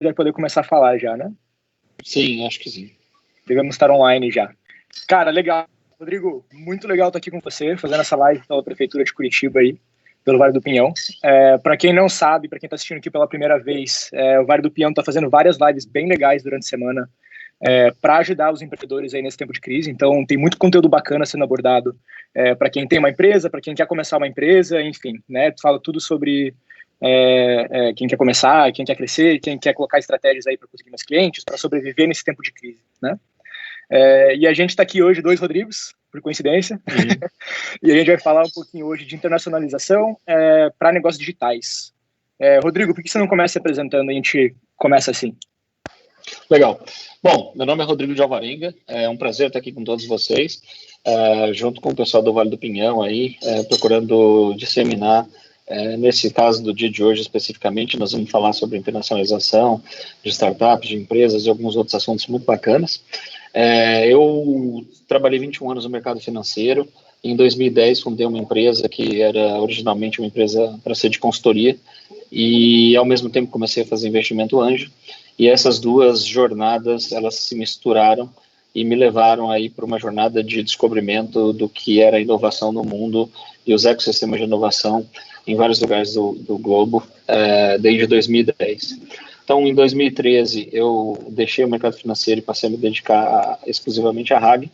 vai poder começar a falar já, né? Sim, acho que sim. Devemos estar online já. Cara, legal. Rodrigo, muito legal estar aqui com você, fazendo essa live pela Prefeitura de Curitiba aí, pelo Vale do Pinhão. Para quem não sabe, para quem está assistindo aqui pela primeira vez, o Vale do Pinhão está fazendo várias lives bem legais durante a semana para ajudar os empreendedores aí nesse tempo de crise. Então, tem muito conteúdo bacana sendo abordado para quem tem uma empresa, para quem quer começar uma empresa, enfim, né? Fala tudo sobre quem quer começar, quem quer crescer, quem quer colocar estratégias aí para conseguir mais clientes, para sobreviver nesse tempo de crise, né? E a gente está aqui hoje, 2 Rodrigos, por coincidência, e a gente vai falar um pouquinho hoje de internacionalização para negócios digitais. Rodrigo, por que você não começa se apresentando? A gente começa assim. Legal. Bom, meu nome é Rodrigo de Alvarenga, é um prazer estar aqui com todos vocês, junto com o pessoal do Vale do Pinhão aí, procurando disseminar, nesse caso do dia de hoje especificamente, nós vamos falar sobre internacionalização de startups, de empresas e alguns outros assuntos muito bacanas. Eu trabalhei 21 anos no mercado financeiro. Em 2010 fundei uma empresa que era originalmente uma empresa para ser de consultoria e ao mesmo tempo comecei a fazer investimento anjo, e essas duas jornadas elas se misturaram e me levaram aí para uma jornada de descobrimento do que era inovação no mundo e os ecossistemas de inovação em vários lugares do globo desde 2010. Então, em 2013, eu deixei o mercado financeiro e passei a me dedicar exclusivamente à RAG.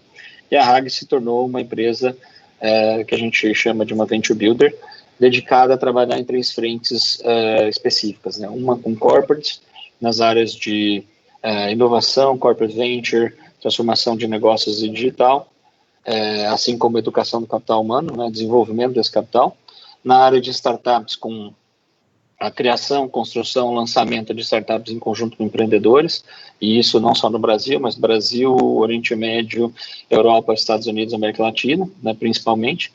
E a RAG se tornou uma empresa que a gente chama de uma Venture Builder, dedicada a trabalhar em 3 frentes específicas, né? Uma com corporates, nas áreas de inovação, corporate venture, transformação de negócios e digital, assim como educação do capital humano, né? Desenvolvimento desse capital. Na área de startups, com a criação, construção, lançamento de startups em conjunto com empreendedores, e isso não só no Brasil, mas Brasil, Oriente Médio, Europa, Estados Unidos, América Latina, né, principalmente,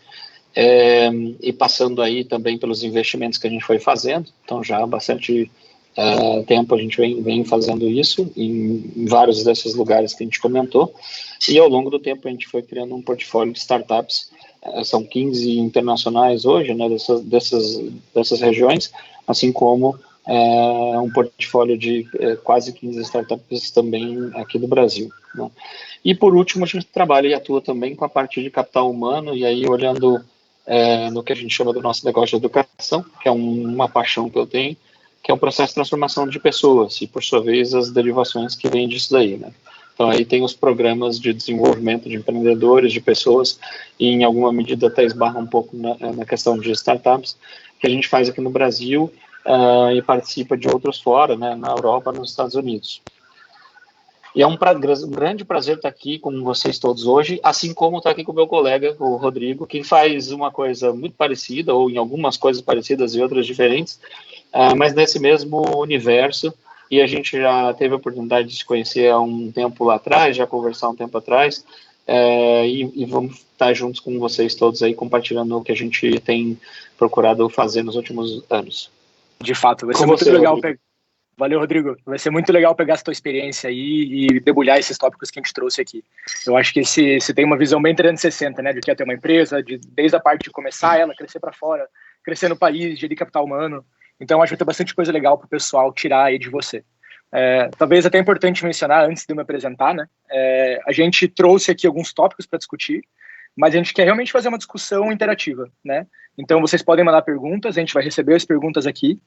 e passando aí também pelos investimentos que a gente foi fazendo. Então já há bastante tempo a gente vem fazendo isso em vários desses lugares que a gente comentou, e ao longo do tempo a gente foi criando um portfólio de startups. São 15 internacionais hoje, né, dessas regiões, assim como um portfólio de quase 15 startups também aqui do Brasil, né? E por último, a gente trabalha e atua também com a parte de capital humano, e aí olhando no que a gente chama do nosso negócio de educação, que é uma paixão que eu tenho, que é o processo de transformação de pessoas, e por sua vez as derivações que vêm disso daí, né? Então, aí tem os programas de desenvolvimento de empreendedores, de pessoas, e em alguma medida até esbarra um pouco na questão de startups, que a gente faz aqui no Brasil e participa de outros fora, né, na Europa, nos Estados Unidos. E é um grande prazer estar aqui com vocês todos hoje, assim como estar aqui com o meu colega, o Rodrigo, que faz uma coisa muito parecida, ou em algumas coisas parecidas e outras diferentes, mas nesse mesmo universo. E a gente já teve a oportunidade de se conhecer há um tempo lá atrás, já conversar um tempo atrás, e vamos estar juntos com vocês todos aí, compartilhando o que a gente tem procurado fazer nos últimos anos. De fato, vai ser muito legal. Valeu, Rodrigo. Vai ser muito legal pegar essa tua experiência aí e debulhar esses tópicos que a gente trouxe aqui. Eu acho que você tem uma visão bem 360, né, de que é ter uma empresa, desde a parte de começar ela, crescer para fora, crescer no país, gerir capital humano. Então, acho que vai ter bastante coisa legal para o pessoal tirar aí de você. Talvez até importante mencionar, antes de eu me apresentar, né? A gente trouxe aqui alguns tópicos para discutir, mas a gente quer realmente fazer uma discussão interativa, né? Então, vocês podem mandar perguntas, a gente vai receber as perguntas aqui,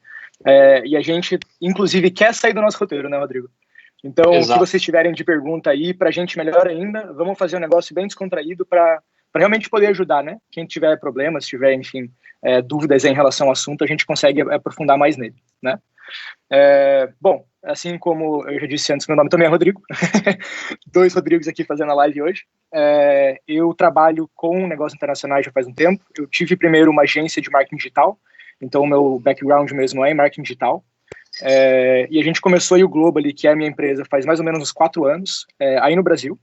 e a gente, inclusive, quer sair do nosso roteiro, né, Rodrigo? Então, Exato. o que vocês tiverem de pergunta aí, para a gente melhor ainda, vamos fazer um negócio bem descontraído para realmente poder ajudar, né? Quem tiver problemas, tiver, enfim, dúvidas em relação ao assunto, a gente consegue aprofundar mais nele, né? Bom, assim como eu já disse antes, meu nome também é Rodrigo. 2 Rodrigos aqui fazendo a live hoje. Eu trabalho com negócios internacionais já faz um tempo. Eu tive primeiro uma agência de marketing digital, então o meu background mesmo é em marketing digital. E a gente começou aí o Globally, que é a minha empresa, faz mais ou menos uns 4 anos, aí no Brasil.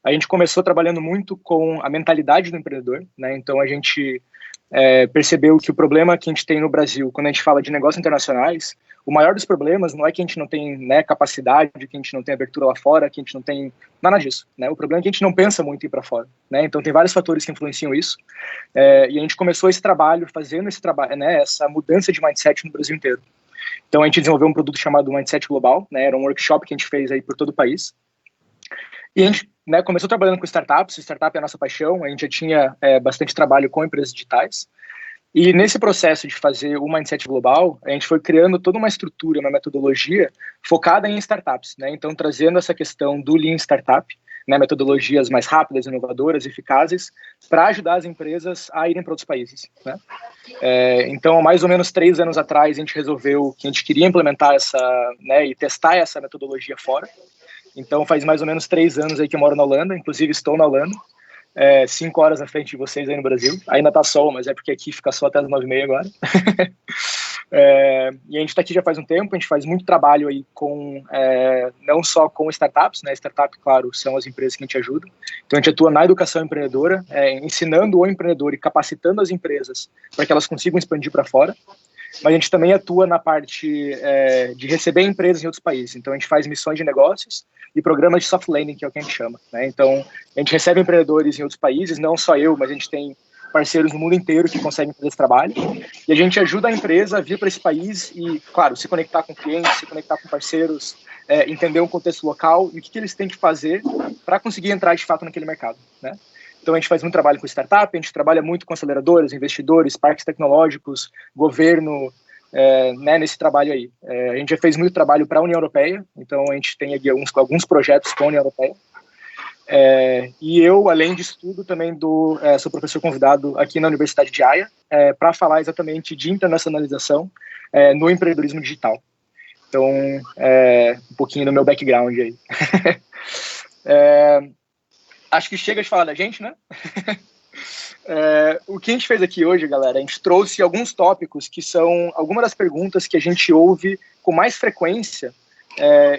A gente começou trabalhando muito com a mentalidade do empreendedor, né? Então a gente percebeu que o problema que a gente tem no Brasil, quando a gente fala de negócios internacionais, o maior dos problemas não é que a gente não tem, né, capacidade, que a gente não tem abertura lá fora, que a gente não tem nada disso, né? O problema é que a gente não pensa muito em ir para fora, né? Então tem vários fatores que influenciam isso. E a gente começou esse trabalho, fazendo esse trabalho, né, essa mudança de mindset no Brasil inteiro. Então, a gente desenvolveu um produto chamado Mindset Global, né? Era um workshop que a gente fez aí por todo o país. E a gente, né, começou trabalhando com startups. Startup é a nossa paixão. A gente já tinha bastante trabalho com empresas digitais. E nesse processo de fazer o Mindset Global, a gente foi criando toda uma estrutura, uma metodologia focada em startups, né? Então, trazendo essa questão do Lean Startup, né, metodologias mais rápidas, inovadoras, eficazes, para ajudar as empresas a irem para outros países, né? Então, mais ou menos 3 anos atrás, a gente resolveu que a gente queria implementar né, e testar essa metodologia fora. Então, faz mais ou menos 3 anos aí que eu moro na Holanda, inclusive estou na Holanda, 5 horas à frente de vocês aí no Brasil. Ainda tá sol, mas é porque aqui fica só até as 9h30 agora. E a gente está aqui já faz um tempo. A gente faz muito trabalho aí com, não só com startups, né? Startup, claro, são as empresas que a gente ajuda. Então, a gente atua na educação empreendedora, ensinando o empreendedor e capacitando as empresas para que elas consigam expandir para fora. Mas a gente também atua na parte de receber empresas em outros países. Então, a gente faz missões de negócios e programas de soft landing, que é o que a gente chama, né? Então, a gente recebe empreendedores em outros países, não só eu, mas a gente tem parceiros no mundo inteiro que conseguem fazer esse trabalho. E a gente ajuda a empresa a vir para esse país e, claro, se conectar com clientes, se conectar com parceiros, entender o contexto local e o que eles têm que fazer para conseguir entrar de fato naquele mercado, né? Então, a gente faz muito trabalho com startup, a gente trabalha muito com aceleradoras, investidores, parques tecnológicos, governo, né, nesse trabalho aí. A gente já fez muito trabalho para a União Europeia, então a gente tem aqui alguns projetos com a União Europeia. E eu, além disso tudo, também sou professor convidado aqui na Universidade de Haia para falar exatamente de internacionalização no empreendedorismo digital. Então, um pouquinho do meu background aí. Acho que chega de falar da gente, né? O que a gente fez aqui hoje, galera, a gente trouxe alguns tópicos que são algumas das perguntas que a gente ouve com mais frequência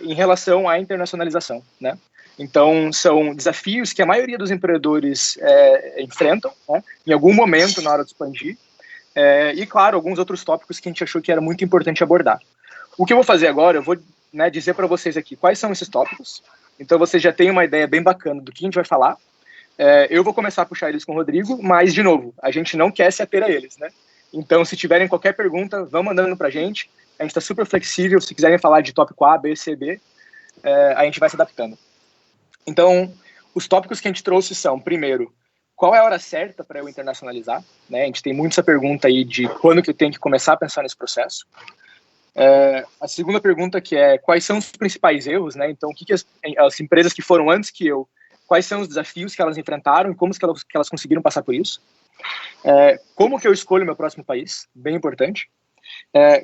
em relação à internacionalização, né? Então, são desafios que a maioria dos empreendedores enfrentam, né, em algum momento na hora de expandir. E, claro, alguns outros tópicos que a gente achou que era muito importante abordar. O que eu vou fazer agora, eu vou, né, dizer para vocês aqui quais são esses tópicos. Então, vocês já têm uma ideia bem bacana do que a gente vai falar. Eu vou começar a puxar eles com o Rodrigo, mas, de novo, a gente não quer se ater a eles, né? Então, se tiverem qualquer pergunta, vão mandando para a gente. A gente está super flexível. Se quiserem falar de tópico A, B, C, D, a gente vai se adaptando. Então, os tópicos que a gente trouxe são, primeiro, qual é a hora certa para eu internacionalizar? Né? A gente tem muito essa pergunta aí de quando que eu tenho que começar a pensar nesse processo. A segunda pergunta que é quais são os principais erros, né? Então, o que as empresas que foram antes que eu, quais são os desafios que elas enfrentaram e como que elas conseguiram passar por isso? Como que eu escolho meu próximo país? Bem importante.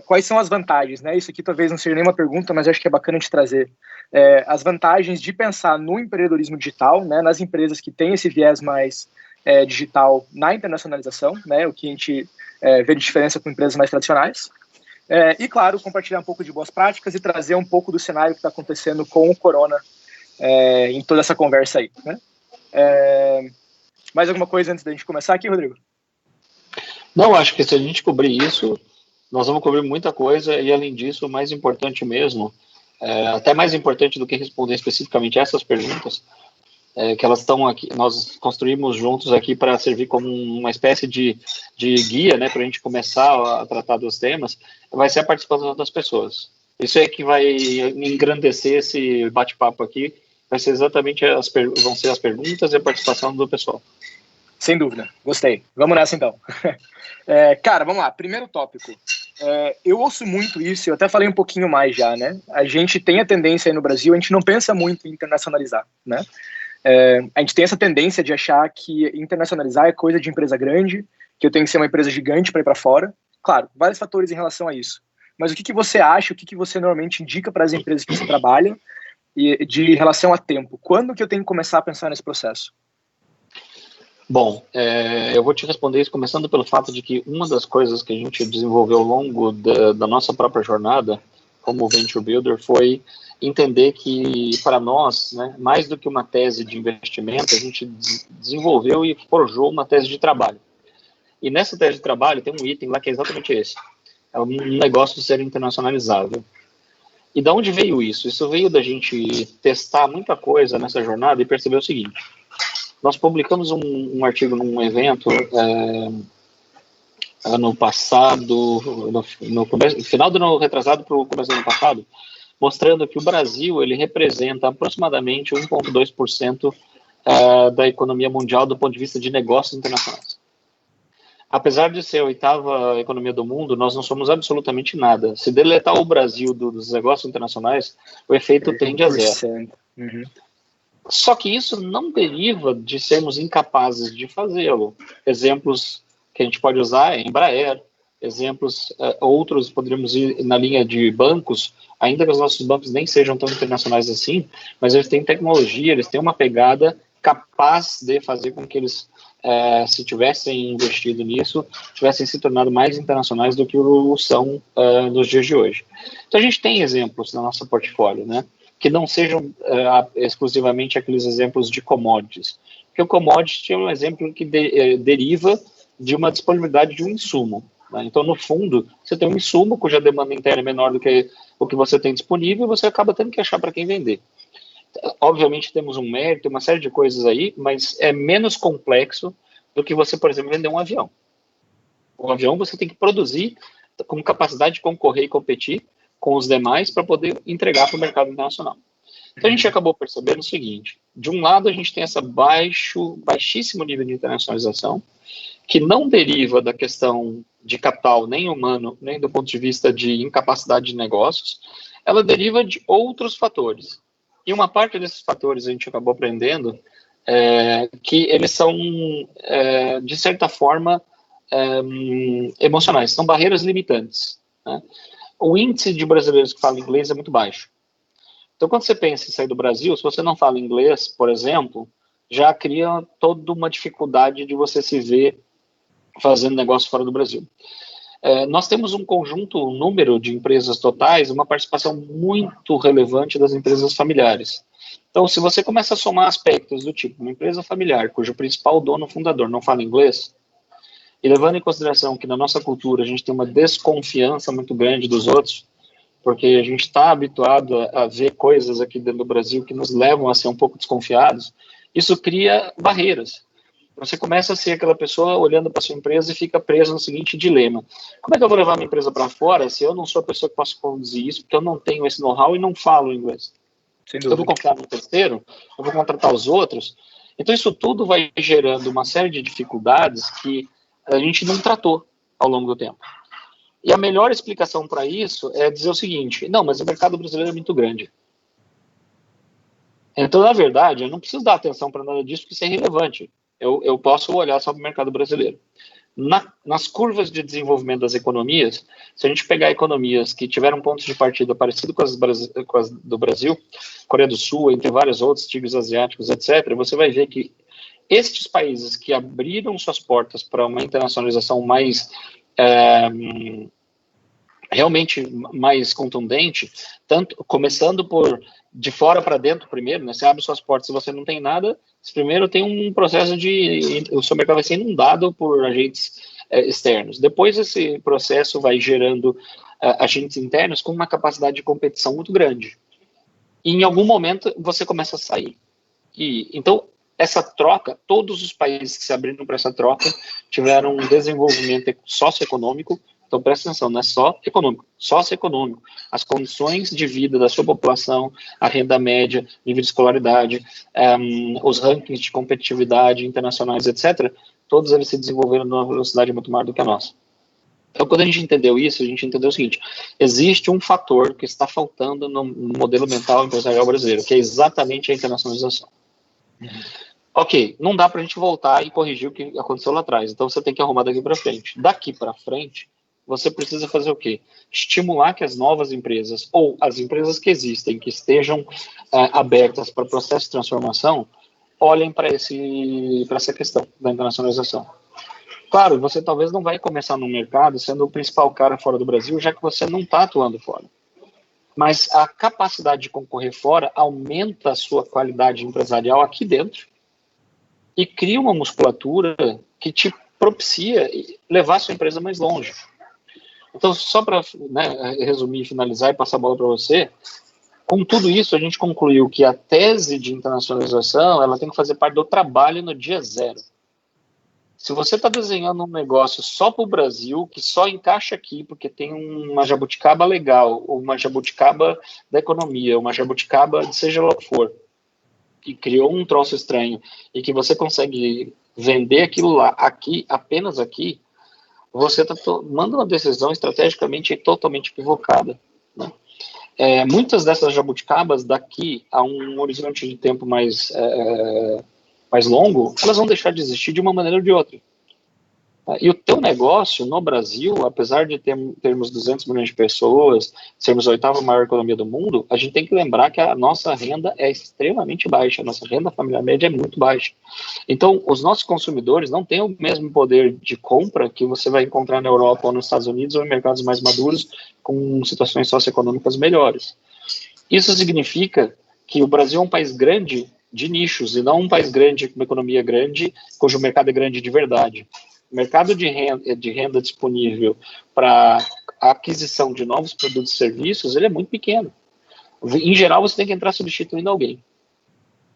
Quais são as vantagens, né? Isso aqui talvez não seja nenhuma pergunta, mas acho que é bacana de trazer. As vantagens de pensar no empreendedorismo digital, né? Nas empresas que têm esse viés mais digital na internacionalização, né? O que a gente vê de diferença com empresas mais tradicionais. E, claro, compartilhar um pouco de boas práticas e trazer um pouco do cenário que está acontecendo com o corona em toda essa conversa aí, né? Mais alguma coisa antes da gente começar aqui, Rodrigo? Não, acho que se a gente cobrir isso, nós vamos cobrir muita coisa e, além disso, o mais importante mesmo, até mais importante do que responder especificamente essas perguntas, que elas estão aqui, nós construímos juntos aqui para servir como uma espécie de guia, né, para a gente começar a tratar dos temas, vai ser a participação das pessoas. Isso é que vai engrandecer esse bate-papo aqui, vai ser exatamente vão ser as perguntas e a participação do pessoal. Sem dúvida, gostei. Vamos nessa então. Cara, vamos lá, primeiro tópico. Eu ouço muito isso, eu até falei um pouquinho mais já, né? A gente tem a tendência aí no Brasil, a gente não pensa muito em internacionalizar, né? A gente tem essa tendência de achar que internacionalizar é coisa de empresa grande, que eu tenho que ser uma empresa gigante para ir para fora. Claro, vários fatores em relação a isso. Mas o que você acha, o que você normalmente indica para as empresas que você trabalha de relação a tempo? Quando que eu tenho que começar a pensar nesse processo? Bom, eu vou te responder isso começando pelo fato de que uma das coisas que a gente desenvolveu ao longo da nossa própria jornada como Venture Builder foi entender que, para nós, né, mais do que uma tese de investimento, a gente desenvolveu e forjou uma tese de trabalho. E nessa tese de trabalho tem um item lá que é exatamente esse. É um negócio de ser internacionalizável. E da onde veio isso? Isso veio da gente testar muita coisa nessa jornada e perceber o seguinte. Nós publicamos um artigo num evento ano passado, no final do ano retrasado para o começo do ano passado, mostrando que o Brasil ele representa aproximadamente 1,2% da economia mundial do ponto de vista de negócios internacionais. Apesar de ser a 8ª economia do mundo, nós não somos absolutamente nada. Se deletar o Brasil dos negócios internacionais, o efeito tende a zero. Uhum. Só que isso não deriva de sermos incapazes de fazê-lo. Exemplos que a gente pode usar é Embraer, exemplos outros poderíamos ir na linha de bancos, ainda que os nossos bancos nem sejam tão internacionais assim, mas eles têm tecnologia, eles têm uma pegada capaz de fazer com que eles, se tivessem investido nisso, tivessem se tornado mais internacionais do que o são nos dias de hoje. Então a gente tem exemplos no nosso portfólio, né? Que não sejam exclusivamente aqueles exemplos de commodities. Porque o commodity é um exemplo que deriva de uma disponibilidade de um insumo. Né? Então, no fundo, você tem um insumo cuja demanda interna é menor do que o que você tem disponível e você acaba tendo que achar para quem vender. Obviamente, temos um mérito, uma série de coisas aí, mas é menos complexo do que você, por exemplo, vender um avião. Um avião você tem que produzir com capacidade de concorrer e competir com os demais para poder entregar para o mercado internacional. Então a gente acabou percebendo o seguinte: de um lado a gente tem essa baixíssimo nível de internacionalização, que não deriva da questão de capital nem humano, nem do ponto de vista de incapacidade de negócios, ela deriva de outros fatores. E uma parte desses fatores a gente acabou aprendendo que eles são, de certa forma, emocionais, são barreiras limitantes, né? O índice de brasileiros que falam inglês é muito baixo. Então, quando você pensa em sair do Brasil, se você não fala inglês, por exemplo, já cria toda uma dificuldade de você se ver fazendo negócio fora do Brasil. Nós temos um número de empresas totais, uma participação muito relevante das empresas familiares. Então, se você começa a somar aspectos do tipo, uma empresa familiar, cujo principal dono, fundador, não fala inglês, e levando em consideração que na nossa cultura a gente tem uma desconfiança muito grande dos outros, porque a gente está habituado a ver coisas aqui dentro do Brasil que nos levam a ser um pouco desconfiados, isso cria barreiras. Você começa a ser aquela pessoa olhando para sua empresa e fica preso no seguinte dilema: como é que eu vou levar minha empresa para fora se eu não sou a pessoa que posso conduzir isso, porque eu não tenho esse know-how e não falo inglês? Eu vou confiar no terceiro? Eu vou contratar os outros? Então isso tudo vai gerando uma série de dificuldades que a gente não tratou ao longo do tempo. E a melhor explicação para isso é dizer o seguinte: não, mas o mercado brasileiro é muito grande. Então, na verdade, eu não preciso dar atenção para nada disso, porque isso é irrelevante. Eu posso olhar só para o mercado brasileiro. Nas curvas de desenvolvimento das economias, se a gente pegar economias que tiveram pontos de partida parecido com as do Brasil, Coreia do Sul, entre vários outros, tigres asiáticos, etc., você vai ver que estes países que abriram suas portas para uma internacionalização mais realmente mais contundente, tanto começando por de fora para dentro primeiro, né? Você abre suas portas e você não tem nada, você primeiro tem um processo o seu mercado vai ser inundado por agentes externos. Depois esse processo vai gerando agentes internos com uma capacidade de competição muito grande. E em algum momento você começa a sair. Então essa troca, todos os países que se abriram para essa troca tiveram um desenvolvimento socioeconômico. Então, presta atenção, não é só econômico, socioeconômico. As condições de vida da sua população, a renda média, nível de escolaridade, os rankings de competitividade internacionais, etc., todos eles se desenvolveram numa velocidade muito maior do que a nossa. Então, quando a gente entendeu isso, a gente entendeu o seguinte: existe um fator que está faltando no modelo mental empresarial brasileiro, que é exatamente a internacionalização. Ok, não dá para a gente voltar e corrigir o que aconteceu lá atrás, então você tem que arrumar daqui para frente. Daqui para frente, você precisa fazer o quê? Estimular que as novas empresas, ou as empresas que existem, que estejam abertas para o processo de transformação, olhem para essa questão da internacionalização. Claro, você talvez não vai começar no mercado sendo o principal cara fora do Brasil, já que você não está atuando fora. Mas a capacidade de concorrer fora aumenta a sua qualidade empresarial aqui dentro e cria uma musculatura que te propicia levar a sua empresa mais longe. Então, só para resumir, finalizar e passar a bola para você, com tudo isso, a gente concluiu que a tese de internacionalização ela tem que fazer parte do trabalho no dia zero. Se você está desenhando um negócio só para o Brasil, que só encaixa aqui porque tem uma jabuticaba legal, ou uma jabuticaba da economia, uma jabuticaba de seja lá o que for, que criou um troço estranho, e que você consegue vender aquilo lá, aqui, apenas aqui, você está tomando uma decisão estrategicamente totalmente equivocada, né? Muitas dessas jabuticabas daqui a um horizonte de tempo mais longo, elas vão deixar de existir de uma maneira ou de outra. E o teu negócio no Brasil, apesar de termos 200 milhões de pessoas, sermos a 8ª maior economia do mundo, a gente tem que lembrar que a nossa renda é extremamente baixa, a nossa renda familiar média é muito baixa. Então, os nossos consumidores não têm o mesmo poder de compra que você vai encontrar na Europa ou nos Estados Unidos ou em mercados mais maduros com situações socioeconômicas melhores. Isso significa que o Brasil é um país grande de nichos e não um país grande com uma economia grande, cujo mercado é grande de verdade. O mercado de renda disponível para a aquisição de novos produtos e serviços, ele é muito pequeno. Em geral, você tem que entrar substituindo alguém.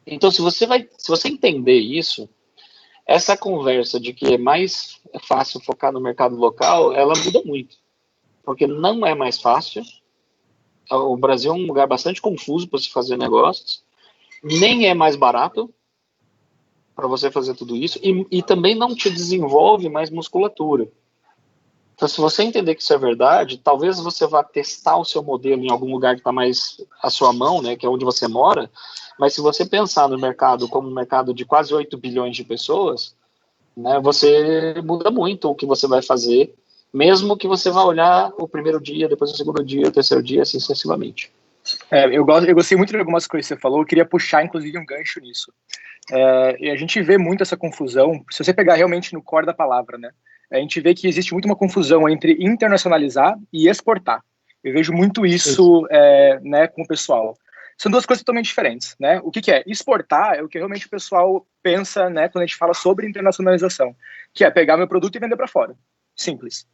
Então, se você entender isso, essa conversa de que é mais fácil focar no mercado local, ela muda muito. Porque não é mais fácil. O Brasil é um lugar bastante confuso para se fazer negócios. Nem é mais barato para você fazer tudo isso, e também não te desenvolve mais musculatura. Então, se você entender que isso é verdade, talvez você vá testar o seu modelo em algum lugar que está mais à sua mão, né, que é onde você mora, mas se você pensar no mercado como um mercado de quase 8 bilhões de pessoas, né, você muda muito o que você vai fazer, mesmo que você vá olhar o primeiro dia, depois o segundo dia, o terceiro dia, assim sucessivamente. Eu gostei muito de algumas coisas que você falou, eu queria puxar, inclusive, um gancho nisso. E a gente vê muito essa confusão, se você pegar realmente no core da palavra, né? A gente vê que existe muito uma confusão entre internacionalizar e exportar. Eu vejo muito isso né, com o pessoal. São duas coisas totalmente diferentes, né? O que é? Exportar é o que realmente o pessoal pensa, né, quando a gente fala sobre internacionalização, que é pegar meu produto e vender para fora. Simples.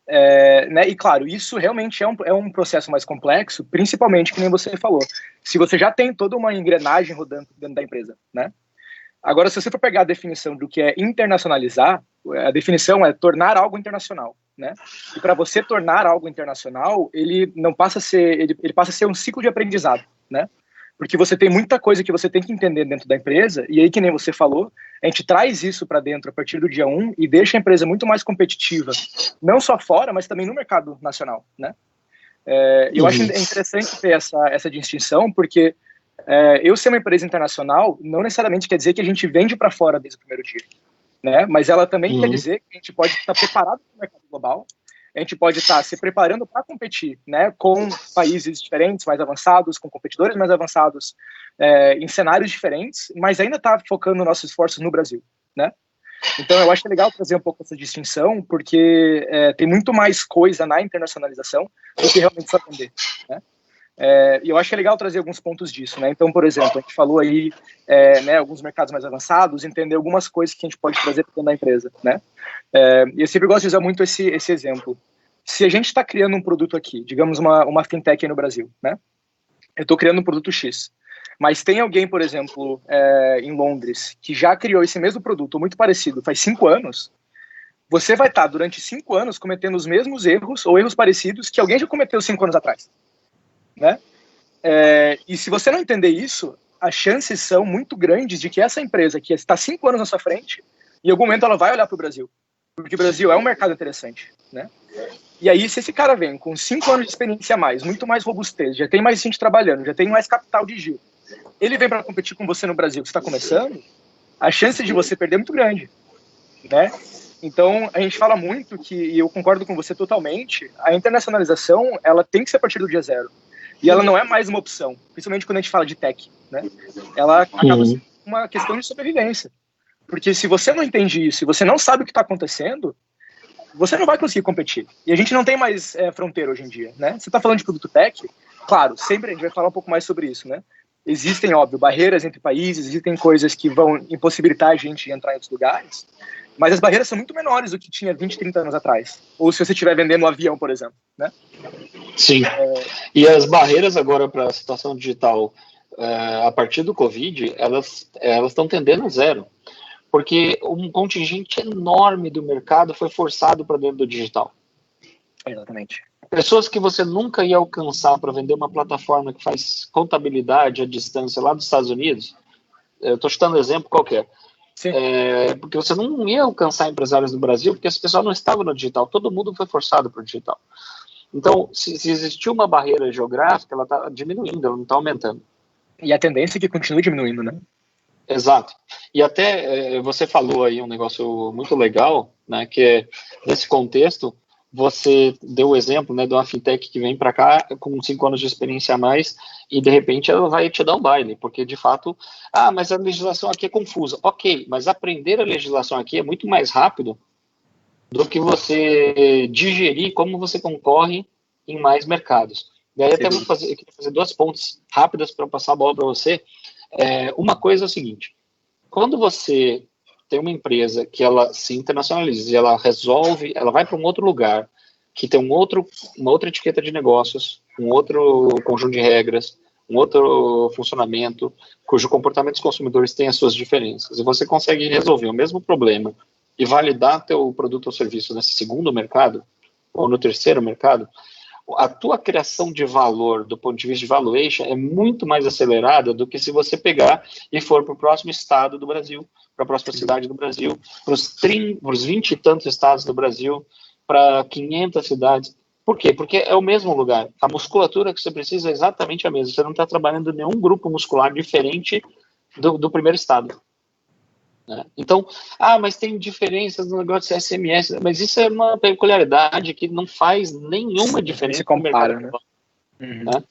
Né? E claro, isso realmente é um processo mais complexo, principalmente, que nem você falou, se você já tem toda uma engrenagem rodando dentro da empresa, né? Agora, se você for pegar a definição do que é internacionalizar, a definição é tornar algo internacional, né? E para você tornar algo internacional, ele não passa a ser, ele passa a ser um ciclo de aprendizado, né? Porque você tem muita coisa que você tem que entender dentro da empresa, e aí, que nem você falou, a gente traz isso para dentro a partir do dia 1 e deixa a empresa muito mais competitiva, não só fora, mas também no mercado nacional, né? Eu acho interessante ter essa distinção, porque eu ser uma empresa internacional não necessariamente quer dizer que a gente vende para fora desde o primeiro dia, né? Mas ela também quer dizer que a gente pode estar preparado para o mercado global, a gente pode estar se preparando para competir, né, com países diferentes, mais avançados, com competidores mais avançados, em cenários diferentes, mas ainda está focando nossos esforços no Brasil, né? Então, eu acho que é legal trazer um pouco essa distinção, porque tem muito mais coisa na internacionalização do que realmente só vender, né? E eu acho que é legal trazer alguns pontos disso, né? Então, por exemplo, a gente falou aí, né, alguns mercados mais avançados, entender algumas coisas que a gente pode trazer para dentro da empresa, né? E eu sempre gosto de usar muito esse exemplo. Se a gente está criando um produto aqui, digamos uma fintech aí no Brasil, né? Eu estou criando um produto X, mas tem alguém, por exemplo, em Londres, que já criou esse mesmo produto, muito parecido, faz 5 anos, você vai estar, durante 5 anos, cometendo os mesmos erros, ou erros parecidos, que alguém já cometeu 5 anos atrás, né? E se você não entender isso, as chances são muito grandes de que essa empresa, que está 5 anos na sua frente, em algum momento ela vai olhar para o Brasil, porque o Brasil é um mercado interessante, né? E aí, se esse cara vem com 5 anos de experiência a mais, muito mais robustez, já tem mais gente trabalhando, já tem mais capital de giro, ele vem para competir com você no Brasil, que está começando, a chance de você perder é muito grande, né? Então, a gente fala muito que, e eu concordo com você totalmente, a internacionalização, ela tem que ser a partir do dia 0. E ela não é mais uma opção, principalmente quando a gente fala de tech, né? Ela acaba sendo uma questão de sobrevivência. Porque se você não entende isso, se você não sabe o que está acontecendo, você não vai conseguir competir. E a gente não tem mais fronteira hoje em dia, né? Você está falando de produto tech, claro, sempre a gente vai falar um pouco mais sobre isso, né? Existem, óbvio, barreiras entre países, existem coisas que vão impossibilitar a gente de entrar em outros lugares, mas as barreiras são muito menores do que tinha 20, 30 anos atrás. Ou se você estiver vendendo um avião, por exemplo, né? Sim. E as barreiras agora para a situação digital, a partir do Covid, elas estão tendendo a zero. Porque um contingente enorme do mercado foi forçado para dentro do digital. Exatamente. Pessoas que você nunca ia alcançar para vender uma plataforma que faz contabilidade à distância lá dos Estados Unidos, eu estou chutando um exemplo qualquer, porque você não ia alcançar empresários no Brasil, porque esse pessoal não estava no digital, todo mundo foi forçado para o digital. Então, se existiu uma barreira geográfica, ela está diminuindo, ela não está aumentando. E a tendência é que continue diminuindo, né? Exato. E até você falou aí um negócio muito legal, né, que é, nesse contexto, você deu o exemplo, né, de uma fintech que vem para cá com 5 anos de experiência a mais e, de repente, ela vai te dar um baile, porque, de fato, mas a legislação aqui é confusa. Ok, mas aprender a legislação aqui é muito mais rápido do que você digerir como você concorre em mais mercados. E aí até eu queria fazer 2 pontos rápidas para passar a bola para você. Uma coisa é o seguinte, quando você tem uma empresa que ela se internacionaliza e ela resolve, ela vai para um outro lugar, que tem uma outra etiqueta de negócios, um outro conjunto de regras, um outro funcionamento, cujo comportamento dos consumidores tem as suas diferenças, e você consegue resolver o mesmo problema e validar teu produto ou serviço nesse segundo mercado, ou no terceiro mercado, a tua criação de valor do ponto de vista de valuation é muito mais acelerada do que se você pegar e for para o próximo estado do Brasil, para a próxima cidade do Brasil, para os 20 e tantos estados do Brasil, para 500 cidades. Por quê? Porque é o mesmo lugar. A musculatura que você precisa é exatamente a mesma. Você não está trabalhando nenhum grupo muscular diferente do primeiro estado. Né? Então, mas tem diferenças no negócio de SMS, mas isso é uma peculiaridade que não faz nenhuma diferença. Se compara, né? Né?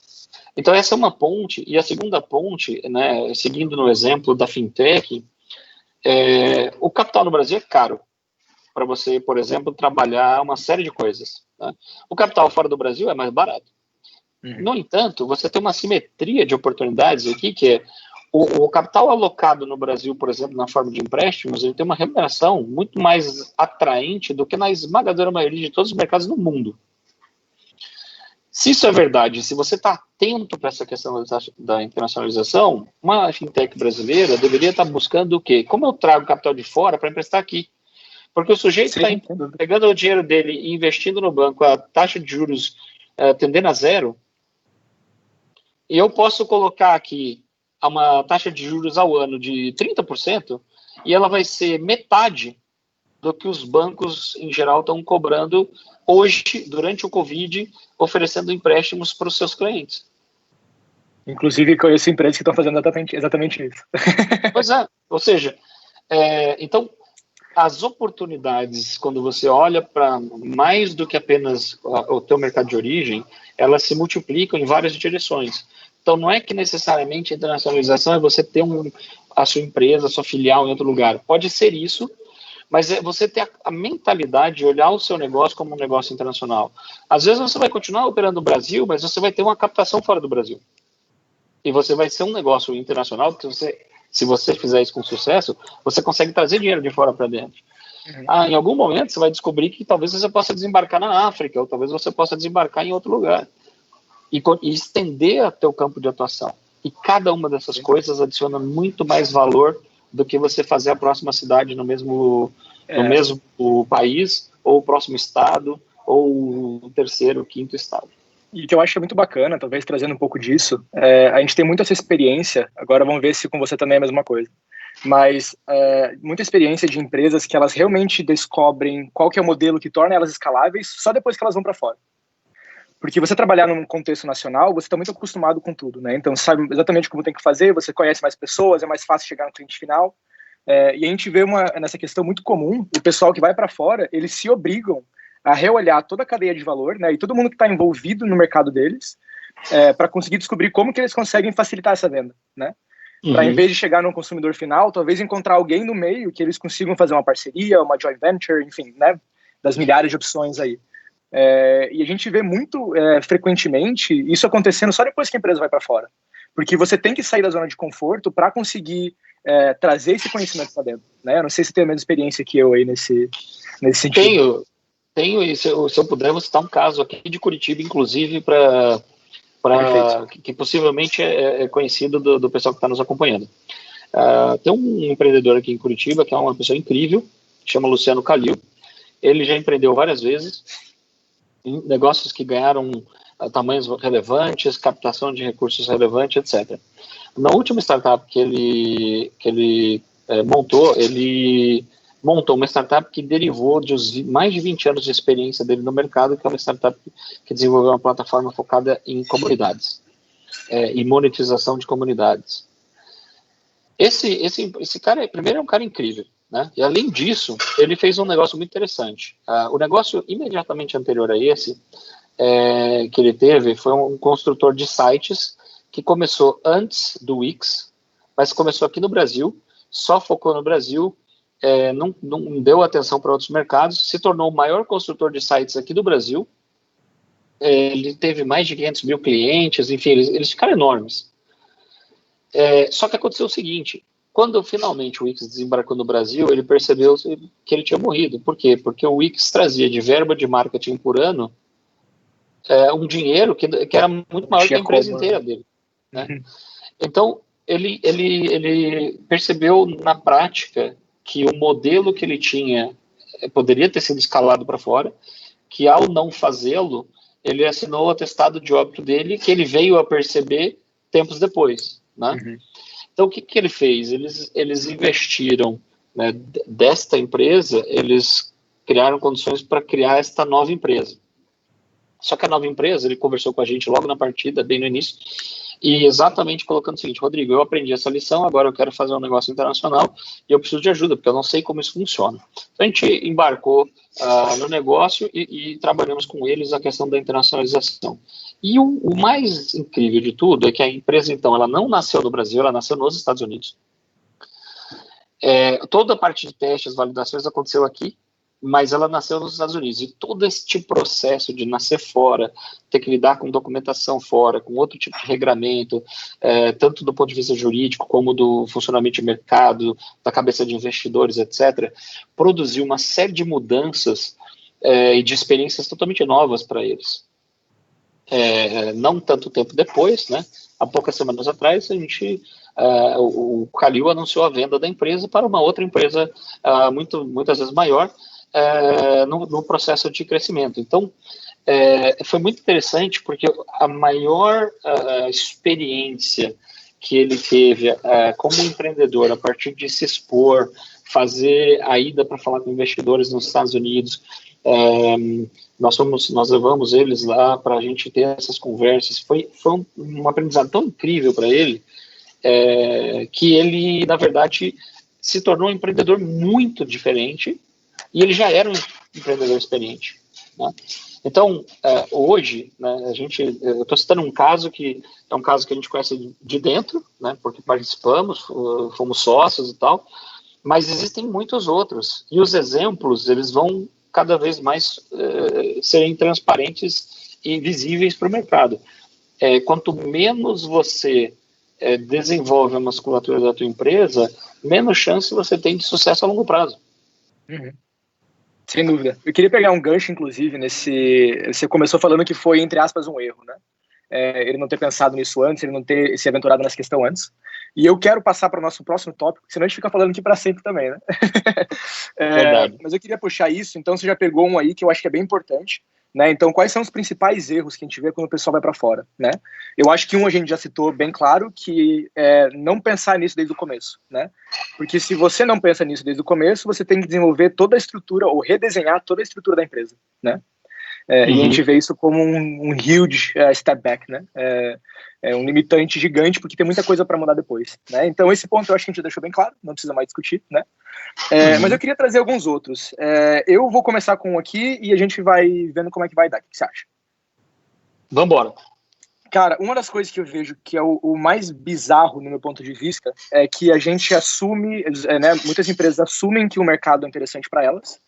Então, essa é uma ponte, e a segunda ponte, né, seguindo no exemplo da fintech, o capital no Brasil é caro para você, por exemplo, trabalhar uma série de coisas. Né? O capital fora do Brasil é mais barato. No entanto, você tem uma simetria de oportunidades aqui, que é o capital alocado no Brasil, por exemplo, na forma de empréstimos, ele tem uma remuneração muito mais atraente do que na esmagadora maioria de todos os mercados do mundo. Se isso é verdade, se você está atento para essa questão da internacionalização, uma fintech brasileira deveria estar buscando o quê? Como eu trago capital de fora para emprestar aqui? Porque o sujeito está pegando o dinheiro dele e investindo no banco a taxa de juros tendendo a zero, e eu posso colocar aqui uma taxa de juros ao ano de 30%, e ela vai ser metade do que os bancos, em geral, estão cobrando hoje, durante o Covid, oferecendo empréstimos para os seus clientes. Inclusive, conheço empresas que estão fazendo exatamente isso. Pois é, ou seja, então, as oportunidades, quando você olha para mais do que apenas o teu mercado de origem, elas se multiplicam em várias direções. Então, não é que necessariamente a internacionalização é você ter a sua empresa, a sua filial em outro lugar. Pode ser isso, mas é você ter a mentalidade de olhar o seu negócio como um negócio internacional. Às vezes você vai continuar operando no Brasil, mas você vai ter uma captação fora do Brasil. E você vai ser um negócio internacional, porque se você fizer isso com sucesso, você consegue trazer dinheiro de fora para dentro. Em algum momento você vai descobrir que talvez você possa desembarcar na África, ou talvez você possa desembarcar em outro lugar. E estender o teu campo de atuação. E cada uma dessas coisas adiciona muito mais valor do que você fazer a próxima cidade no mesmo país, ou o próximo estado, ou o terceiro, quinto estado. E que eu acho muito bacana, talvez trazendo um pouco disso, a gente tem muito essa experiência, agora vamos ver se com você também é a mesma coisa, mas muita experiência de empresas que elas realmente descobrem qual que é o modelo que torna elas escaláveis só depois que elas vão para fora. Porque você trabalhar num contexto nacional, você está muito acostumado com tudo, né? Então, você sabe exatamente como tem que fazer, você conhece mais pessoas, é mais fácil chegar no cliente final. E a gente vê nessa questão muito comum, o pessoal que vai para fora, eles se obrigam a reolhar toda a cadeia de valor, né? E todo mundo que está envolvido no mercado deles, para conseguir descobrir como que eles conseguem facilitar essa venda, né? Para, em vez de chegar no consumidor final, talvez encontrar alguém no meio que eles consigam fazer uma parceria, uma joint venture, enfim, né? Das milhares de opções aí. E a gente vê muito frequentemente isso acontecendo só depois que a empresa vai para fora, porque você tem que sair da zona de conforto para conseguir trazer esse conhecimento para dentro, né? Eu não sei se tem a mesma experiência que eu aí nesse sentido. Tenho, e se eu puder, vou citar um caso aqui de Curitiba, inclusive, que possivelmente é conhecido do pessoal que está nos acompanhando. Tem um empreendedor aqui em Curitiba, que é uma pessoa incrível, chama Luciano Calil. Ele já empreendeu várias vezes, em negócios que ganharam tamanhos relevantes, captação de recursos relevantes, etc. Na última startup que ele montou, ele montou uma startup que derivou de mais de 20 anos de experiência dele no mercado, que é uma startup que desenvolveu uma plataforma focada em comunidades, e monetização de comunidades. Esse cara, primeiro, é um cara incrível, né? E além disso, ele fez um negócio muito interessante. O negócio imediatamente anterior a esse, que ele teve, foi um construtor de sites que começou antes do Wix, mas começou aqui no Brasil, só focou no Brasil, não deu atenção para outros mercados, se tornou o maior construtor de sites aqui do Brasil. Ele teve mais de 500 mil clientes, enfim, eles ficaram enormes. Só que aconteceu o seguinte: quando finalmente o Wix desembarcou no Brasil, ele percebeu que ele tinha morrido. Por quê? Porque o Wix trazia de verba de marketing por ano um dinheiro que era muito maior que a empresa inteira dele, né? Uhum. Então, ele percebeu na prática que o modelo que ele tinha poderia ter sido escalado para fora, que ao não fazê-lo, ele assinou o atestado de óbito dele, que ele veio a perceber tempos depois, né? Uhum. Então, o que ele fez? Eles investiram, né, desta empresa, eles criaram condições para criar esta nova empresa. Só que a nova empresa, ele conversou com a gente logo na partida, bem no início, e exatamente colocando o seguinte: Rodrigo, eu aprendi essa lição, agora eu quero fazer um negócio internacional e eu preciso de ajuda, porque eu não sei como isso funciona. Então, a gente embarcou no negócio e trabalhamos com eles a questão da internacionalização. E o mais incrível de tudo é que a empresa, então, ela não nasceu no Brasil, ela nasceu nos Estados Unidos. Toda a parte de testes, validações aconteceu aqui, mas ela nasceu nos Estados Unidos. E todo este processo de nascer fora, ter que lidar com documentação fora, com outro tipo de regramento, tanto do ponto de vista jurídico, como do funcionamento de mercado, da cabeça de investidores, etc., produziu uma série de mudanças e de experiências totalmente novas para eles. Não tanto tempo depois, né? Há poucas semanas atrás, o Calil anunciou a venda da empresa para uma outra empresa muitas vezes maior, no processo de crescimento. Então, foi muito interessante, porque a maior experiência que ele teve como empreendedor, a partir de se expor, fazer a ida para falar com investidores nos Estados Unidos, nós levamos eles lá para a gente ter essas conversas. Foi um aprendizado tão incrível para ele, que ele, na verdade, se tornou um empreendedor muito diferente, e ele já era um empreendedor experiente, né? Então, hoje, né, eu estou citando um caso que é um caso que a gente conhece de dentro, né, porque participamos, fomos sócios e tal, mas existem muitos outros, e os exemplos, eles vão cada vez mais serem transparentes e visíveis para o mercado. Quanto menos você desenvolve a musculatura da tua empresa, menos chance você tem de sucesso a longo prazo. Uhum. Sem dúvida. Eu queria pegar um gancho, inclusive, você começou falando que foi, entre aspas, um erro, né? Ele não ter pensado nisso antes, ele não ter se aventurado nessa questão antes. E eu quero passar para o nosso próximo tópico, senão a gente fica falando aqui para sempre também, né? Mas eu queria puxar isso, então você já pegou um aí que eu acho que é bem importante, né? Então, quais são os principais erros que a gente vê quando o pessoal vai para fora, né? Eu acho que a gente já citou bem claro, que não pensar nisso desde o começo, né? Porque se você não pensa nisso desde o começo, você tem que desenvolver toda a estrutura ou redesenhar toda a estrutura da empresa, né? E a gente vê isso como um huge step back, né? Um limitante gigante, porque tem muita coisa para mudar depois, né? Então, esse ponto eu acho que a gente já deixou bem claro, não precisa mais discutir, né? Mas eu queria trazer alguns outros. Eu vou começar com um aqui e a gente vai vendo como é que vai dar. O que você acha? Vamos embora. Cara, uma das coisas que eu vejo que é o mais bizarro no meu ponto de vista é que a gente assume, né, muitas empresas assumem que o mercado é interessante para elas,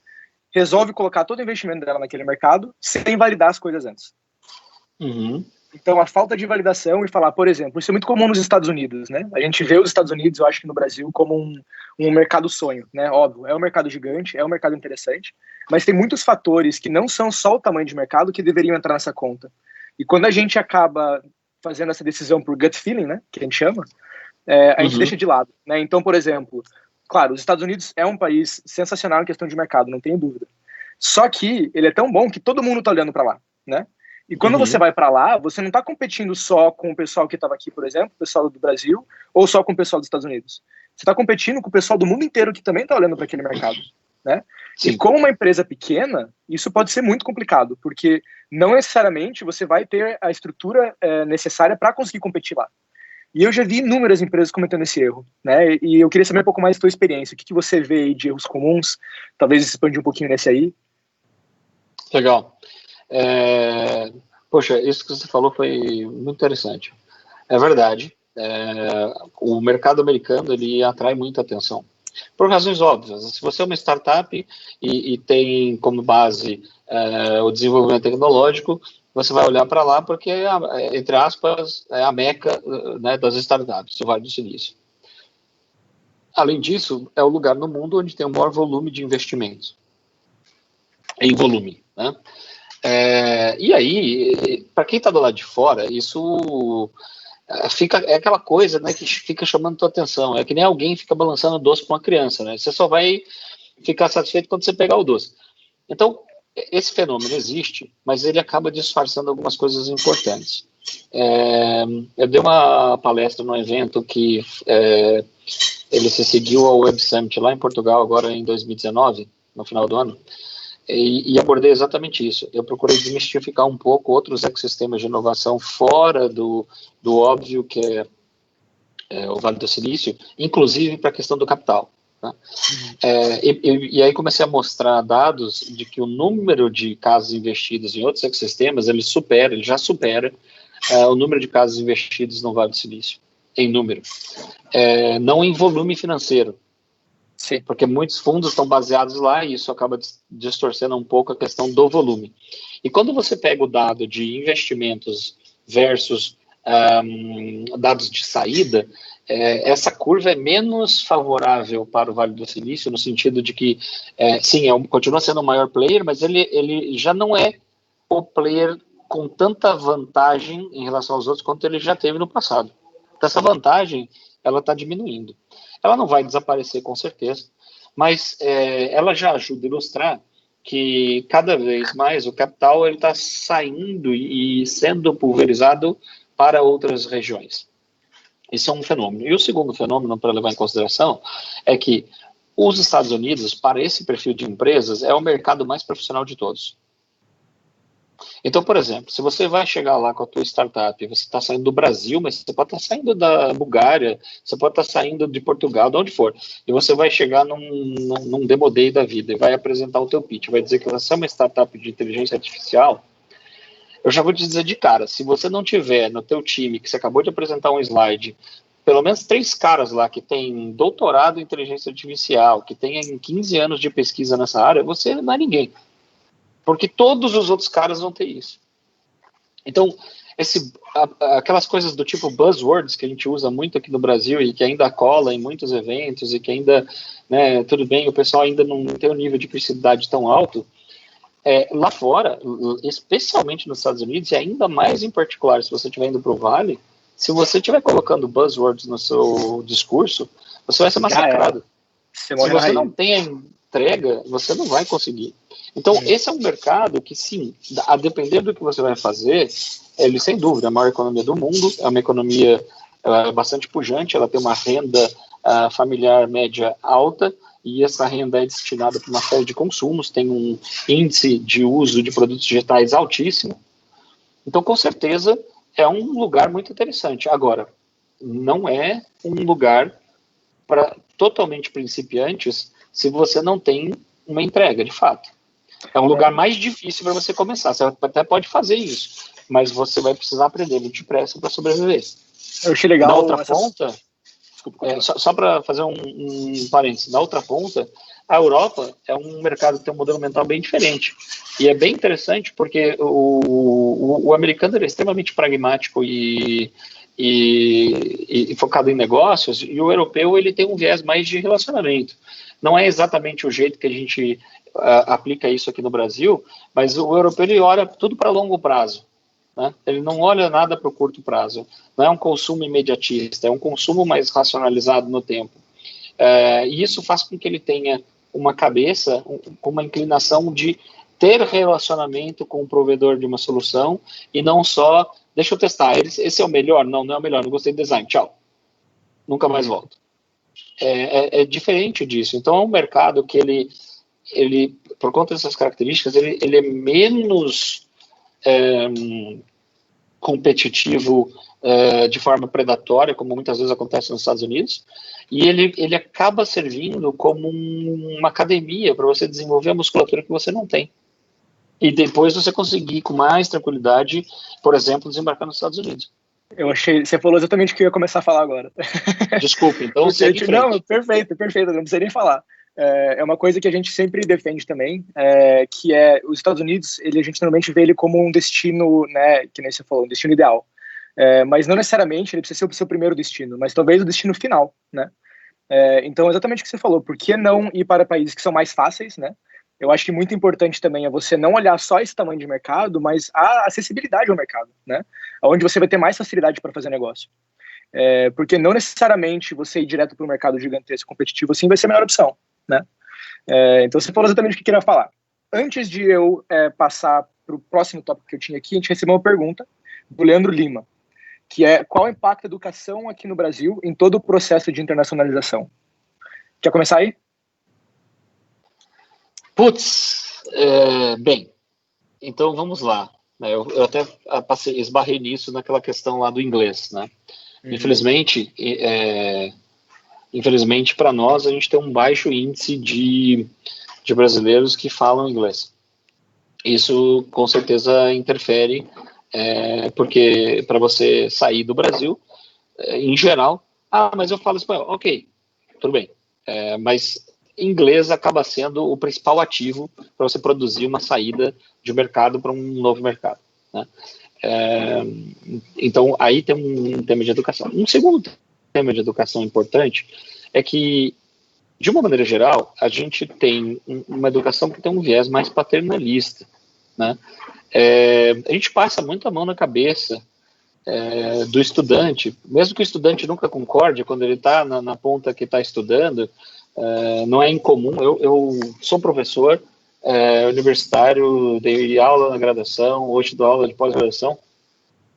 resolve colocar todo o investimento dela naquele mercado sem validar as coisas antes. Uhum. Então, a falta de validação e falar, por exemplo, isso é muito comum nos Estados Unidos, né? A gente vê os Estados Unidos, eu acho que no Brasil, como um mercado sonho, né? Óbvio, é um mercado gigante, é um mercado interessante, mas tem muitos fatores que não são só o tamanho de mercado que deveriam entrar nessa conta. E quando a gente acaba fazendo essa decisão por gut feeling, né, que a gente chama, a gente deixa de lado, né? Então, por exemplo, claro, os Estados Unidos é um país sensacional em questão de mercado, não tenho dúvida. Só que ele é tão bom que todo mundo está olhando para lá, né? E quando você vai para lá, você não está competindo só com o pessoal que estava aqui, por exemplo, o pessoal do Brasil, ou só com o pessoal dos Estados Unidos. Você está competindo com o pessoal do mundo inteiro que também está olhando para aquele mercado, né? Sim. E como uma empresa pequena, isso pode ser muito complicado, porque não necessariamente você vai ter a estrutura necessária para conseguir competir lá. E eu já vi inúmeras empresas cometendo esse erro, né? E eu queria saber um pouco mais da sua experiência. O que você vê aí de erros comuns? Talvez expandir um pouquinho nesse aí. Legal. Poxa, isso que você falou foi muito interessante. É verdade. O mercado americano, ele atrai muita atenção. Por razões óbvias. Se você é uma startup e tem como base o desenvolvimento tecnológico, você vai olhar para lá porque, entre aspas, é a meca, né, das startups, o Vale do Silício. Além disso, é o lugar no mundo onde tem o maior volume de investimentos. Em volume, né? E aí, para quem está do lado de fora, isso é aquela coisa, né, que fica chamando tua atenção. É que nem alguém fica balançando doce para uma criança, né? Você só vai ficar satisfeito quando você pegar o doce. Então, esse fenômeno existe, mas ele acaba disfarçando algumas coisas importantes. Eu dei uma palestra num evento que ele se seguiu ao Web Summit lá em Portugal, agora em 2019, no final do ano, e abordei exatamente isso. Eu procurei desmistificar um pouco outros ecossistemas de inovação fora do óbvio que é o Vale do Silício, inclusive para a questão do capital. Tá? E aí comecei a mostrar dados de que o número de casos investidos em outros ecossistemas, ele já supera o número de casos investidos no Vale do Silício, em número. Não em volume financeiro. Sim. Porque muitos fundos estão baseados lá e isso acaba distorcendo um pouco a questão do volume. E quando você pega o dado de investimentos versus dados de saída, essa curva é menos favorável para o Vale do Silício, no sentido de que, sim, continua sendo o maior player, mas ele já não é o player com tanta vantagem em relação aos outros quanto ele já teve no passado. Então, essa vantagem, ela está diminuindo. Ela não vai desaparecer, com certeza, mas ela já ajuda a ilustrar que cada vez mais o capital está saindo e sendo pulverizado para outras regiões. Esse é um fenômeno. E o segundo fenômeno, para levar em consideração, é que os Estados Unidos, para esse perfil de empresas, é o mercado mais profissional de todos. Então, por exemplo, se você vai chegar lá com a tua startup, você está saindo do Brasil, mas você pode estar saindo da Bulgária, você pode estar saindo de Portugal, de onde for, e você vai chegar num Demo Day da vida e vai apresentar o teu pitch, vai dizer que você é uma startup de inteligência artificial. Eu já vou te dizer de cara, se você não tiver no teu time, que você acabou de apresentar um slide, pelo menos 3 caras lá que têm doutorado em inteligência artificial, que têm 15 anos de pesquisa nessa área, você não é ninguém. Porque todos os outros caras vão ter isso. Então, aquelas coisas do tipo buzzwords que a gente usa muito aqui no Brasil e que ainda cola em muitos eventos e que ainda, né, tudo bem, o pessoal ainda não tem um nível de precisidade tão alto, lá fora, especialmente nos Estados Unidos, e ainda mais em particular se você estiver indo para o Vale, se você estiver colocando buzzwords no seu discurso, você vai ser massacrado. Se você não tem a entrega, você não vai conseguir. Então, esse é um mercado que, sim, a depender do que você vai fazer, ele, sem dúvida, é a maior economia do mundo, é uma economia bastante pujante, ela tem uma renda familiar média alta, e essa renda é destinada para uma série de consumos, tem um índice de uso de produtos digitais altíssimo. Então, com certeza, é um lugar muito interessante. Agora, não é um lugar para totalmente principiantes se você não tem uma entrega, de fato. É um lugar mais difícil para você começar. Você até pode fazer isso, mas você vai precisar aprender muito depressa para sobreviver. Eu achei legal. Na outra ponta, só para fazer um parênteses, na outra ponta, a Europa é um mercado que tem um modelo mental bem diferente. E é bem interessante porque o americano é extremamente pragmático e focado em negócios, e o europeu ele tem um viés mais de relacionamento. Não é exatamente o jeito que a gente aplica isso aqui no Brasil, mas o europeu ele olha tudo para longo prazo. né? Ele não olha nada para o curto prazo. Não é um consumo imediatista, é um consumo mais racionalizado no tempo. E isso faz com que ele tenha uma cabeça com uma inclinação de ter relacionamento com o provedor de uma solução e não só, deixa eu testar, esse é o melhor? Não, não é o melhor, não gostei do design, tchau. Nunca mais volto. É diferente disso. Então, é um mercado que ele por conta dessas características, ele é menos competitivo de forma predatória, como muitas vezes acontece nos Estados Unidos, e ele acaba servindo como uma academia para você desenvolver a musculatura que você não tem. E depois você conseguir com mais tranquilidade, por exemplo, desembarcar nos Estados Unidos. Você falou exatamente o que eu ia começar a falar agora. Desculpe, então segue em frente. Não, perfeito, não precisa nem falar. É uma coisa que a gente sempre defende também, que é os Estados Unidos, a gente normalmente vê ele como um destino, né, que nem você falou, um destino ideal. Mas não necessariamente ele precisa ser o seu primeiro destino, mas talvez o destino final, né? Então, exatamente o que você falou, por que não ir para países que são mais fáceis, né? Eu acho que muito importante também é você não olhar só esse tamanho de mercado, mas a acessibilidade ao mercado, né? Onde você vai ter mais facilidade para fazer negócio. Porque não necessariamente você ir direto para um mercado gigantesco, competitivo, assim, vai ser a melhor opção, né? Então, você falou exatamente o que eu queria falar. Antes de eu passar para o próximo tópico que eu tinha aqui, a gente recebeu uma pergunta do Leandro Lima, que é: qual o impacto da educação aqui no Brasil em todo o processo de internacionalização? Quer começar aí? Bem, então vamos lá. Eu até esbarrei nisso naquela questão lá do inglês, né? Infelizmente para nós, a gente tem um baixo índice de brasileiros que falam inglês. Isso, com certeza, interfere, porque para você sair do Brasil, em geral, mas eu falo espanhol, ok, tudo bem, mas inglês acaba sendo o principal ativo para você produzir uma saída de mercado para um novo mercado, né? Então, aí tem um tema de educação. Um segundo tema de educação importante é que, de uma maneira geral, a gente tem uma educação que tem um viés mais paternalista, né? A gente passa muito a mão na cabeça do estudante, mesmo que o estudante nunca concorde, quando ele está na ponta que está estudando, não é incomum. Eu sou professor universitário, dei aula na graduação, hoje dou aula de pós-graduação.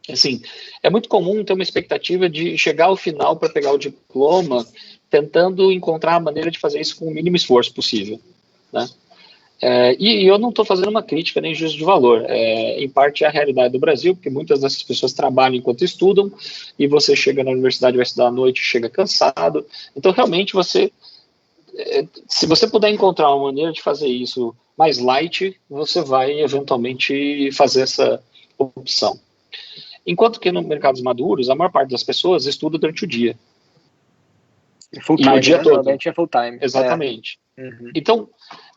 Assim, é muito comum ter uma expectativa de chegar ao final para pegar o diploma, tentando encontrar a maneira de fazer isso com o mínimo esforço possível, né? E eu não estou fazendo uma crítica nem juízo de valor. Em parte é a realidade do Brasil, porque muitas dessas pessoas trabalham enquanto estudam, e você chega na universidade, vai estudar à noite, chega cansado. Então, realmente, se você puder encontrar uma maneira de fazer isso mais light, você vai eventualmente fazer essa opção. Enquanto que nos mercados maduros, a maior parte das pessoas estuda durante o dia. Full time, e o dia todo. Normalmente é full time. Exatamente. Então,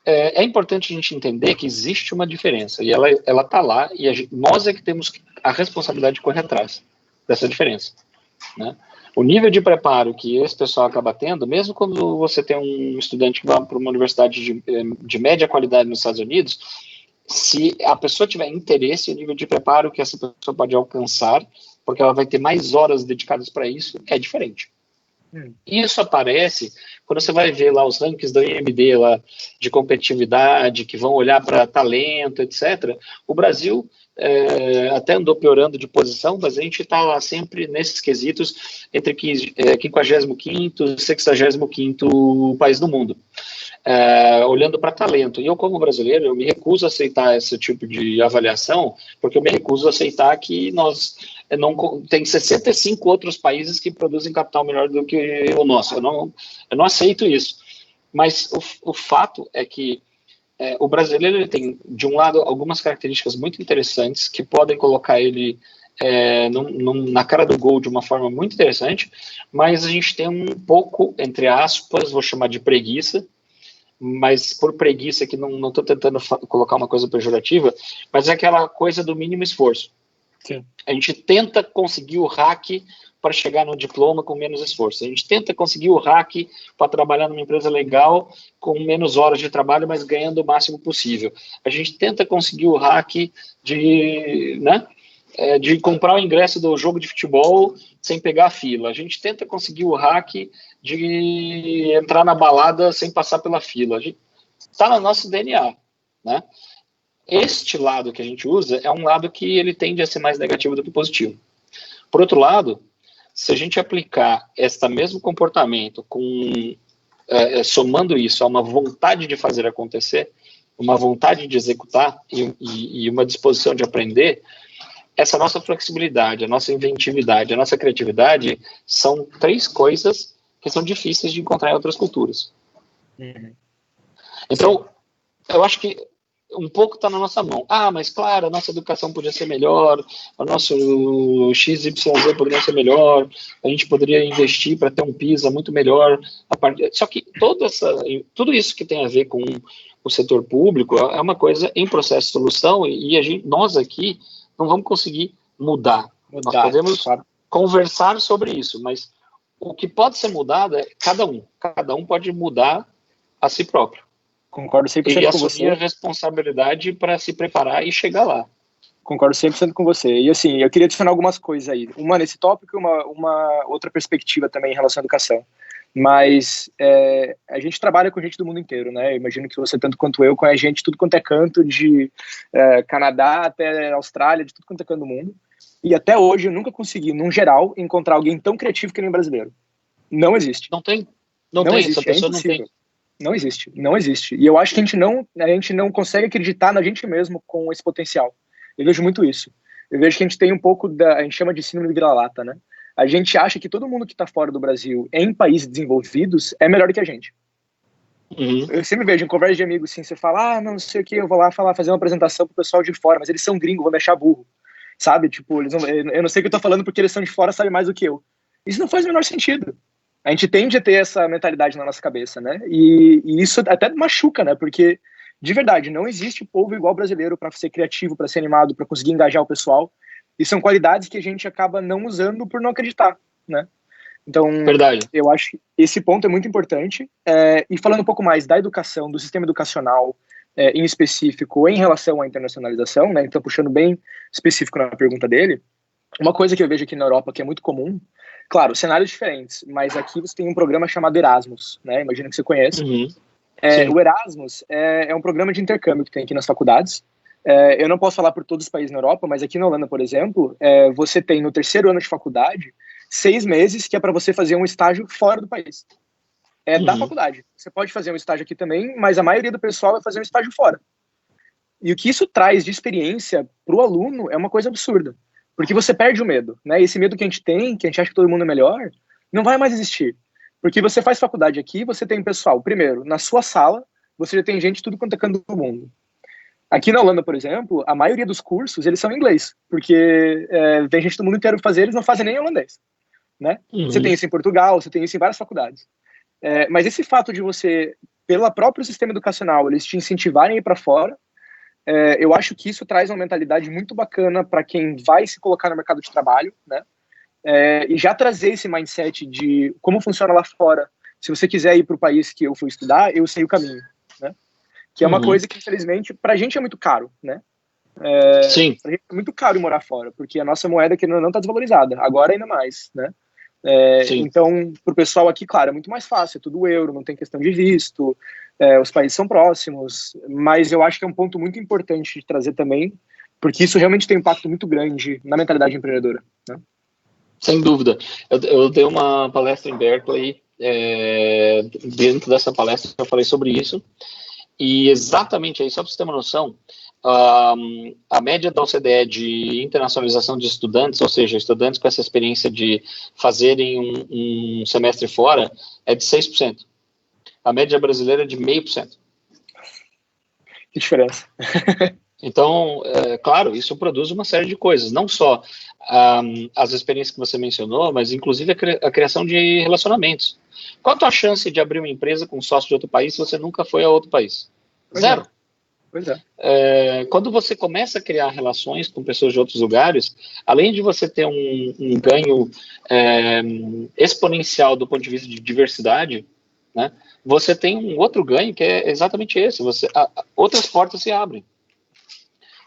é importante a gente entender que existe uma diferença, e ela está lá, e nós é que temos a responsabilidade de correr atrás dessa diferença, né? O nível de preparo que esse pessoal acaba tendo, mesmo quando você tem um estudante que vai para uma universidade de média qualidade nos Estados Unidos, se a pessoa tiver interesse, o nível de preparo que essa pessoa pode alcançar, porque ela vai ter mais horas dedicadas para isso, é diferente. Isso aparece quando você vai ver lá os rankings da IMD lá, de competitividade, que vão olhar para talento, etc. O Brasil até andou piorando de posição, mas a gente está lá sempre nesses quesitos entre 55º e 65º país do mundo, olhando para talento. E eu, como brasileiro, eu me recuso a aceitar esse tipo de avaliação, porque eu me recuso a aceitar que tem 65 outros países que produzem capital melhor do que o nosso. Eu não aceito isso. Mas o fato é que o brasileiro ele tem, de um lado, algumas características muito interessantes que podem colocar ele na cara do gol de uma forma muito interessante, mas a gente tem um pouco, entre aspas, vou chamar de preguiça, mas por preguiça que não estou tentando colocar uma coisa pejorativa, mas é aquela coisa do mínimo esforço. Sim. A gente tenta conseguir o hack para chegar no diploma com menos esforço. A gente tenta conseguir o hack para trabalhar numa empresa legal com menos horas de trabalho, mas ganhando o máximo possível. A gente tenta conseguir o hack de, né, de comprar o ingresso do jogo de futebol sem pegar a fila. A gente tenta conseguir o hack de entrar na balada sem passar pela fila. Está no nosso DNA, né? Este lado que a gente usa é um lado que ele tende a ser mais negativo do que positivo. Por outro lado, se a gente aplicar este mesmo comportamento somando isso a uma vontade de fazer acontecer, uma vontade de executar e uma disposição de aprender, essa nossa flexibilidade, a nossa inventividade, a nossa criatividade são 3 coisas que são difíceis de encontrar em outras culturas. Então, eu acho que um pouco está na nossa mão. Mas claro, a nossa educação podia ser melhor, o nosso XYZ poderia ser melhor, a gente poderia investir para ter um PISA muito melhor. Só que tudo isso que tem a ver com o setor público é uma coisa em processo de solução e nós aqui não vamos conseguir mudar. Nós podemos conversar sobre isso, mas o que pode ser mudado é cada um. Cada um pode mudar a si próprio. Concordo 100% com você. E assumir a responsabilidade para se preparar e chegar lá. Concordo 100% com você. E assim, eu queria adicionar algumas coisas aí. Uma nesse tópico e uma outra perspectiva também em relação à educação. Mas a gente trabalha com gente do mundo inteiro, né? Eu imagino que você, tanto quanto eu, conhece gente de tudo quanto é canto, de Canadá até Austrália, de tudo quanto é canto do mundo. E até hoje eu nunca consegui, num geral, encontrar alguém tão criativo que nem brasileiro. Não existe. Não tem. Não tem. Existe. Essa pessoa não tem. Não existe, não existe. E eu acho que a gente não consegue acreditar na gente mesmo com esse potencial. Eu vejo muito isso. Eu vejo que a gente tem um pouco a gente chama de síndrome de vira-lata, né? A gente acha que todo mundo que está fora do Brasil, em países desenvolvidos, é melhor do que a gente. Eu sempre vejo em conversa de amigos, assim, você fala, não sei o que, eu vou lá fazer uma apresentação pro pessoal de fora, mas eles são gringos, vão me achar burro. Sabe? Tipo, eu não sei o que eu tô falando porque eles são de fora, sabem mais do que eu. Isso não faz o menor sentido. A gente tende a ter essa mentalidade na nossa cabeça, né? E isso até machuca, né? Porque, de verdade, não existe povo igual brasileiro para ser criativo, para ser animado, para conseguir engajar o pessoal. E são qualidades que a gente acaba não usando por não acreditar, né? Então, Verdade. Eu acho que esse ponto é muito importante. E falando um pouco mais da educação, do sistema educacional em específico, em relação à internacionalização, né? Então, puxando bem específico na pergunta dele, uma coisa que eu vejo aqui na Europa que é muito comum, claro, cenários diferentes, mas aqui você tem um programa chamado Erasmus, né? Imagino que você conhece. O Erasmus é um programa de intercâmbio que tem aqui nas faculdades. Eu não posso falar por todos os países na Europa, mas aqui na Holanda, por exemplo, você tem no 3º ano de faculdade 6 meses que é para você fazer um estágio fora do país. Da faculdade. Você pode fazer um estágio aqui também, mas a maioria do pessoal vai fazer um estágio fora. E o que isso traz de experiência para o aluno é uma coisa absurda. Porque você perde o medo, né? Esse medo que a gente tem, que a gente acha que todo mundo é melhor, não vai mais existir. Porque você faz faculdade aqui, você tem pessoal, primeiro, na sua sala, você já tem gente de tudo quanto é canto do mundo. Aqui na Holanda, por exemplo, a maioria dos cursos, eles são em inglês. Porque vem gente do mundo inteiro fazer, eles não fazem nem holandês, né? Você tem isso em Portugal, você tem isso em várias faculdades. Mas esse fato de você, pelo próprio sistema educacional, eles te incentivarem a ir para fora, eu acho que isso traz uma mentalidade muito bacana para quem vai se colocar no mercado de trabalho, né? E já trazer esse mindset de como funciona lá fora. Se você quiser ir para o país que eu fui estudar, eu sei o caminho, né? Que é uma coisa que, infelizmente, para a gente é muito caro, né? Sim. Pra gente é muito caro ir morar fora, porque a nossa moeda aqui não está desvalorizada, agora ainda mais, né? Então, para o pessoal aqui, claro, é muito mais fácil, é tudo euro, não tem questão de visto, os países são próximos, mas eu acho que é um ponto muito importante de trazer também, porque isso realmente tem um impacto muito grande na mentalidade empreendedora, né? Sem dúvida. Eu dei uma palestra em Berkeley, dentro dessa palestra eu falei sobre isso, e exatamente aí, só para você ter uma noção, a média da OCDE de internacionalização de estudantes, ou seja, estudantes com essa experiência de fazerem um semestre fora, é de 6%. A média brasileira é de 0,5%. Que diferença. Então, claro, isso produz uma série de coisas, não só as experiências que você mencionou, mas inclusive a criação de relacionamentos. Qual a tua chance de abrir uma empresa com sócio de outro país se você nunca foi a outro país? Zero. Pois é. Quando você começa a criar relações com pessoas de outros lugares, além de você ter um ganho exponencial do ponto de vista de diversidade, né, você tem um outro ganho que é exatamente esse, outras portas se abrem.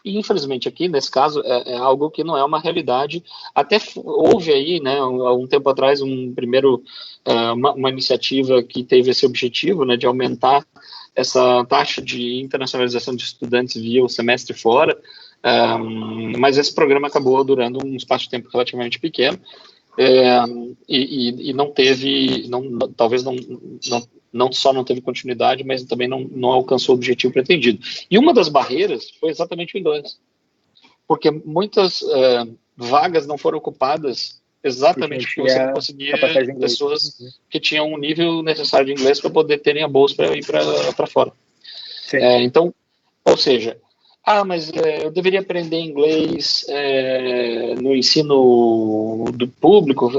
E, infelizmente, aqui, nesse caso, é algo que não é uma realidade. Até houve aí, né, há um tempo atrás, uma iniciativa que teve esse objetivo, né, de aumentar essa taxa de internacionalização de estudantes via o semestre fora, mas esse programa acabou durando um espaço de tempo relativamente pequeno, e não teve, talvez não só não teve continuidade, mas também não alcançou o objetivo pretendido. E uma das barreiras foi exatamente o inglês, porque muitas vagas não foram ocupadas exatamente porque você não conseguia pessoas que tinham um nível necessário de inglês para poder terem a bolsa para ir para fora. Então, ou seja, mas eu deveria aprender inglês no ensino do público.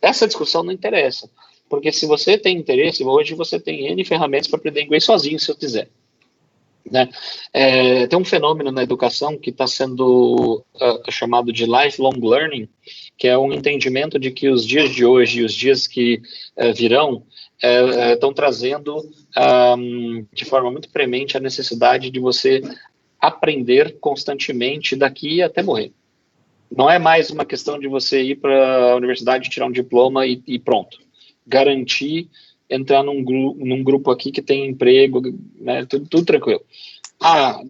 Essa discussão não interessa, porque se você tem interesse, hoje você tem N ferramentas para aprender inglês sozinho, se eu quiser. Né? Tem um fenômeno na educação que está sendo chamado de lifelong learning, que é um entendimento de que os dias de hoje e os dias que virão estão trazendo de forma muito premente a necessidade de você aprender constantemente daqui até morrer. Não é mais uma questão de você ir para a universidade, tirar um diploma e pronto. Garantir entrar num grupo aqui que tem emprego, né, tudo tranquilo.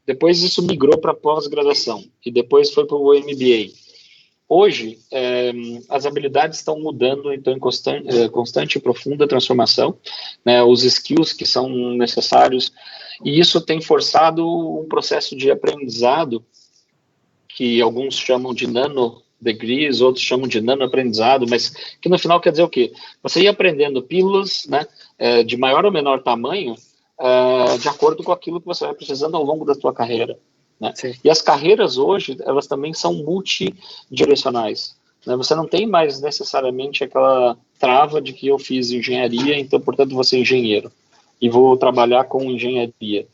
Depois isso migrou para pós-graduação, e depois foi para o MBA. Hoje, as habilidades estão mudando, então, em constante e profunda transformação, né, os skills que são necessários, e isso tem forçado um processo de aprendizado que alguns chamam de nano degrees, outros chamam de nano-aprendizado, mas que no final quer dizer o quê? Você ia aprendendo pílulas, né, de maior ou menor tamanho, de acordo com aquilo que você vai precisando ao longo da sua carreira. Né? E as carreiras hoje, elas também são multidirecionais. Né? Você não tem mais necessariamente aquela trava de que eu fiz engenharia, então, portanto, vou ser engenheiro e vou trabalhar com engenharia.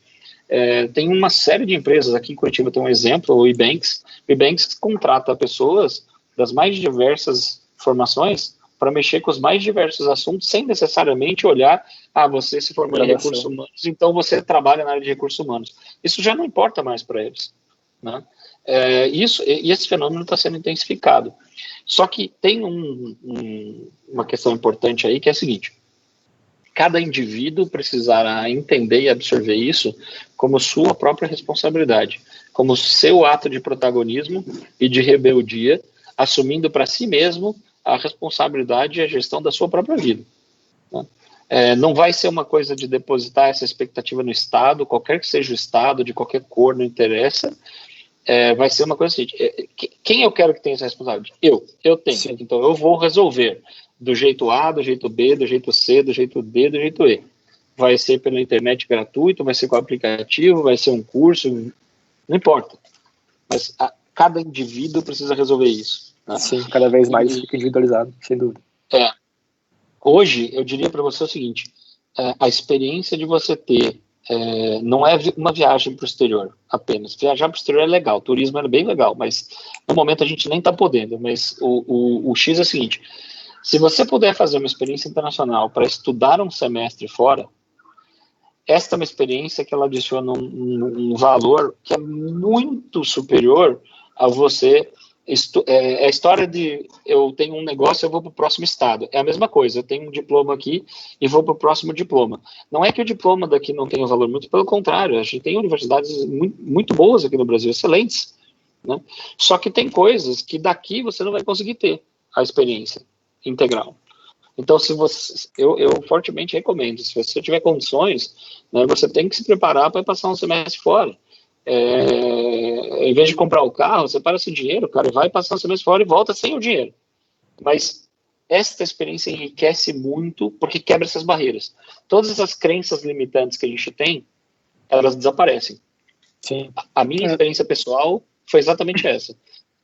Tem uma série de empresas, aqui em Curitiba tem um exemplo, o Ebanks. O Ebanks contrata pessoas das mais diversas formações para mexer com os mais diversos assuntos, sem necessariamente olhar, você se formou em recursos humanos, então você trabalha na área de recursos humanos. Isso já não importa mais para eles. Né? E esse fenômeno está sendo intensificado. Só que tem uma questão importante aí, que é a seguinte: cada indivíduo precisará entender e absorver isso como sua própria responsabilidade, como seu ato de protagonismo e de rebeldia, assumindo para si mesmo a responsabilidade e a gestão da sua própria vida. Né? Não vai ser uma coisa de depositar essa expectativa no Estado, qualquer que seja o Estado, de qualquer cor, não interessa. Vai ser uma coisa assim, quem eu quero que tenha essa responsabilidade? Eu tenho. Sim. Então eu vou resolver do jeito A, do jeito B, do jeito C, do jeito D, do jeito E. Vai ser pela internet gratuito, vai ser com aplicativo, vai ser um curso, não importa. Mas cada indivíduo precisa resolver isso. Né? Sim, cada vez mais fica individualizado, sem dúvida. Hoje, eu diria para você o seguinte, a experiência de você ter, não é uma viagem para o exterior apenas. Viajar para o exterior é legal, turismo é bem legal, mas no momento a gente nem está podendo. Mas o X é o seguinte: se você puder fazer uma experiência internacional para estudar um semestre fora, esta é uma experiência que ela adiciona um valor que é muito superior a você. É a história de eu tenho um negócio, eu vou para o próximo estado. É a mesma coisa, eu tenho um diploma aqui e vou para o próximo diploma. Não é que o diploma daqui não tenha valor, muito pelo contrário, a gente tem universidades muito boas aqui no Brasil, excelentes. Né? Só que tem coisas que daqui você não vai conseguir ter a experiência integral. Então, eu fortemente recomendo, se você tiver condições, né, você tem que se preparar para passar um semestre fora. Em vez de comprar o carro, você para seu dinheiro, cara, vai passar um semestre fora e volta sem o dinheiro. Mas esta experiência enriquece muito porque quebra essas barreiras. Todas essas crenças limitantes que a gente tem, elas desaparecem. Sim. A minha experiência pessoal foi exatamente essa.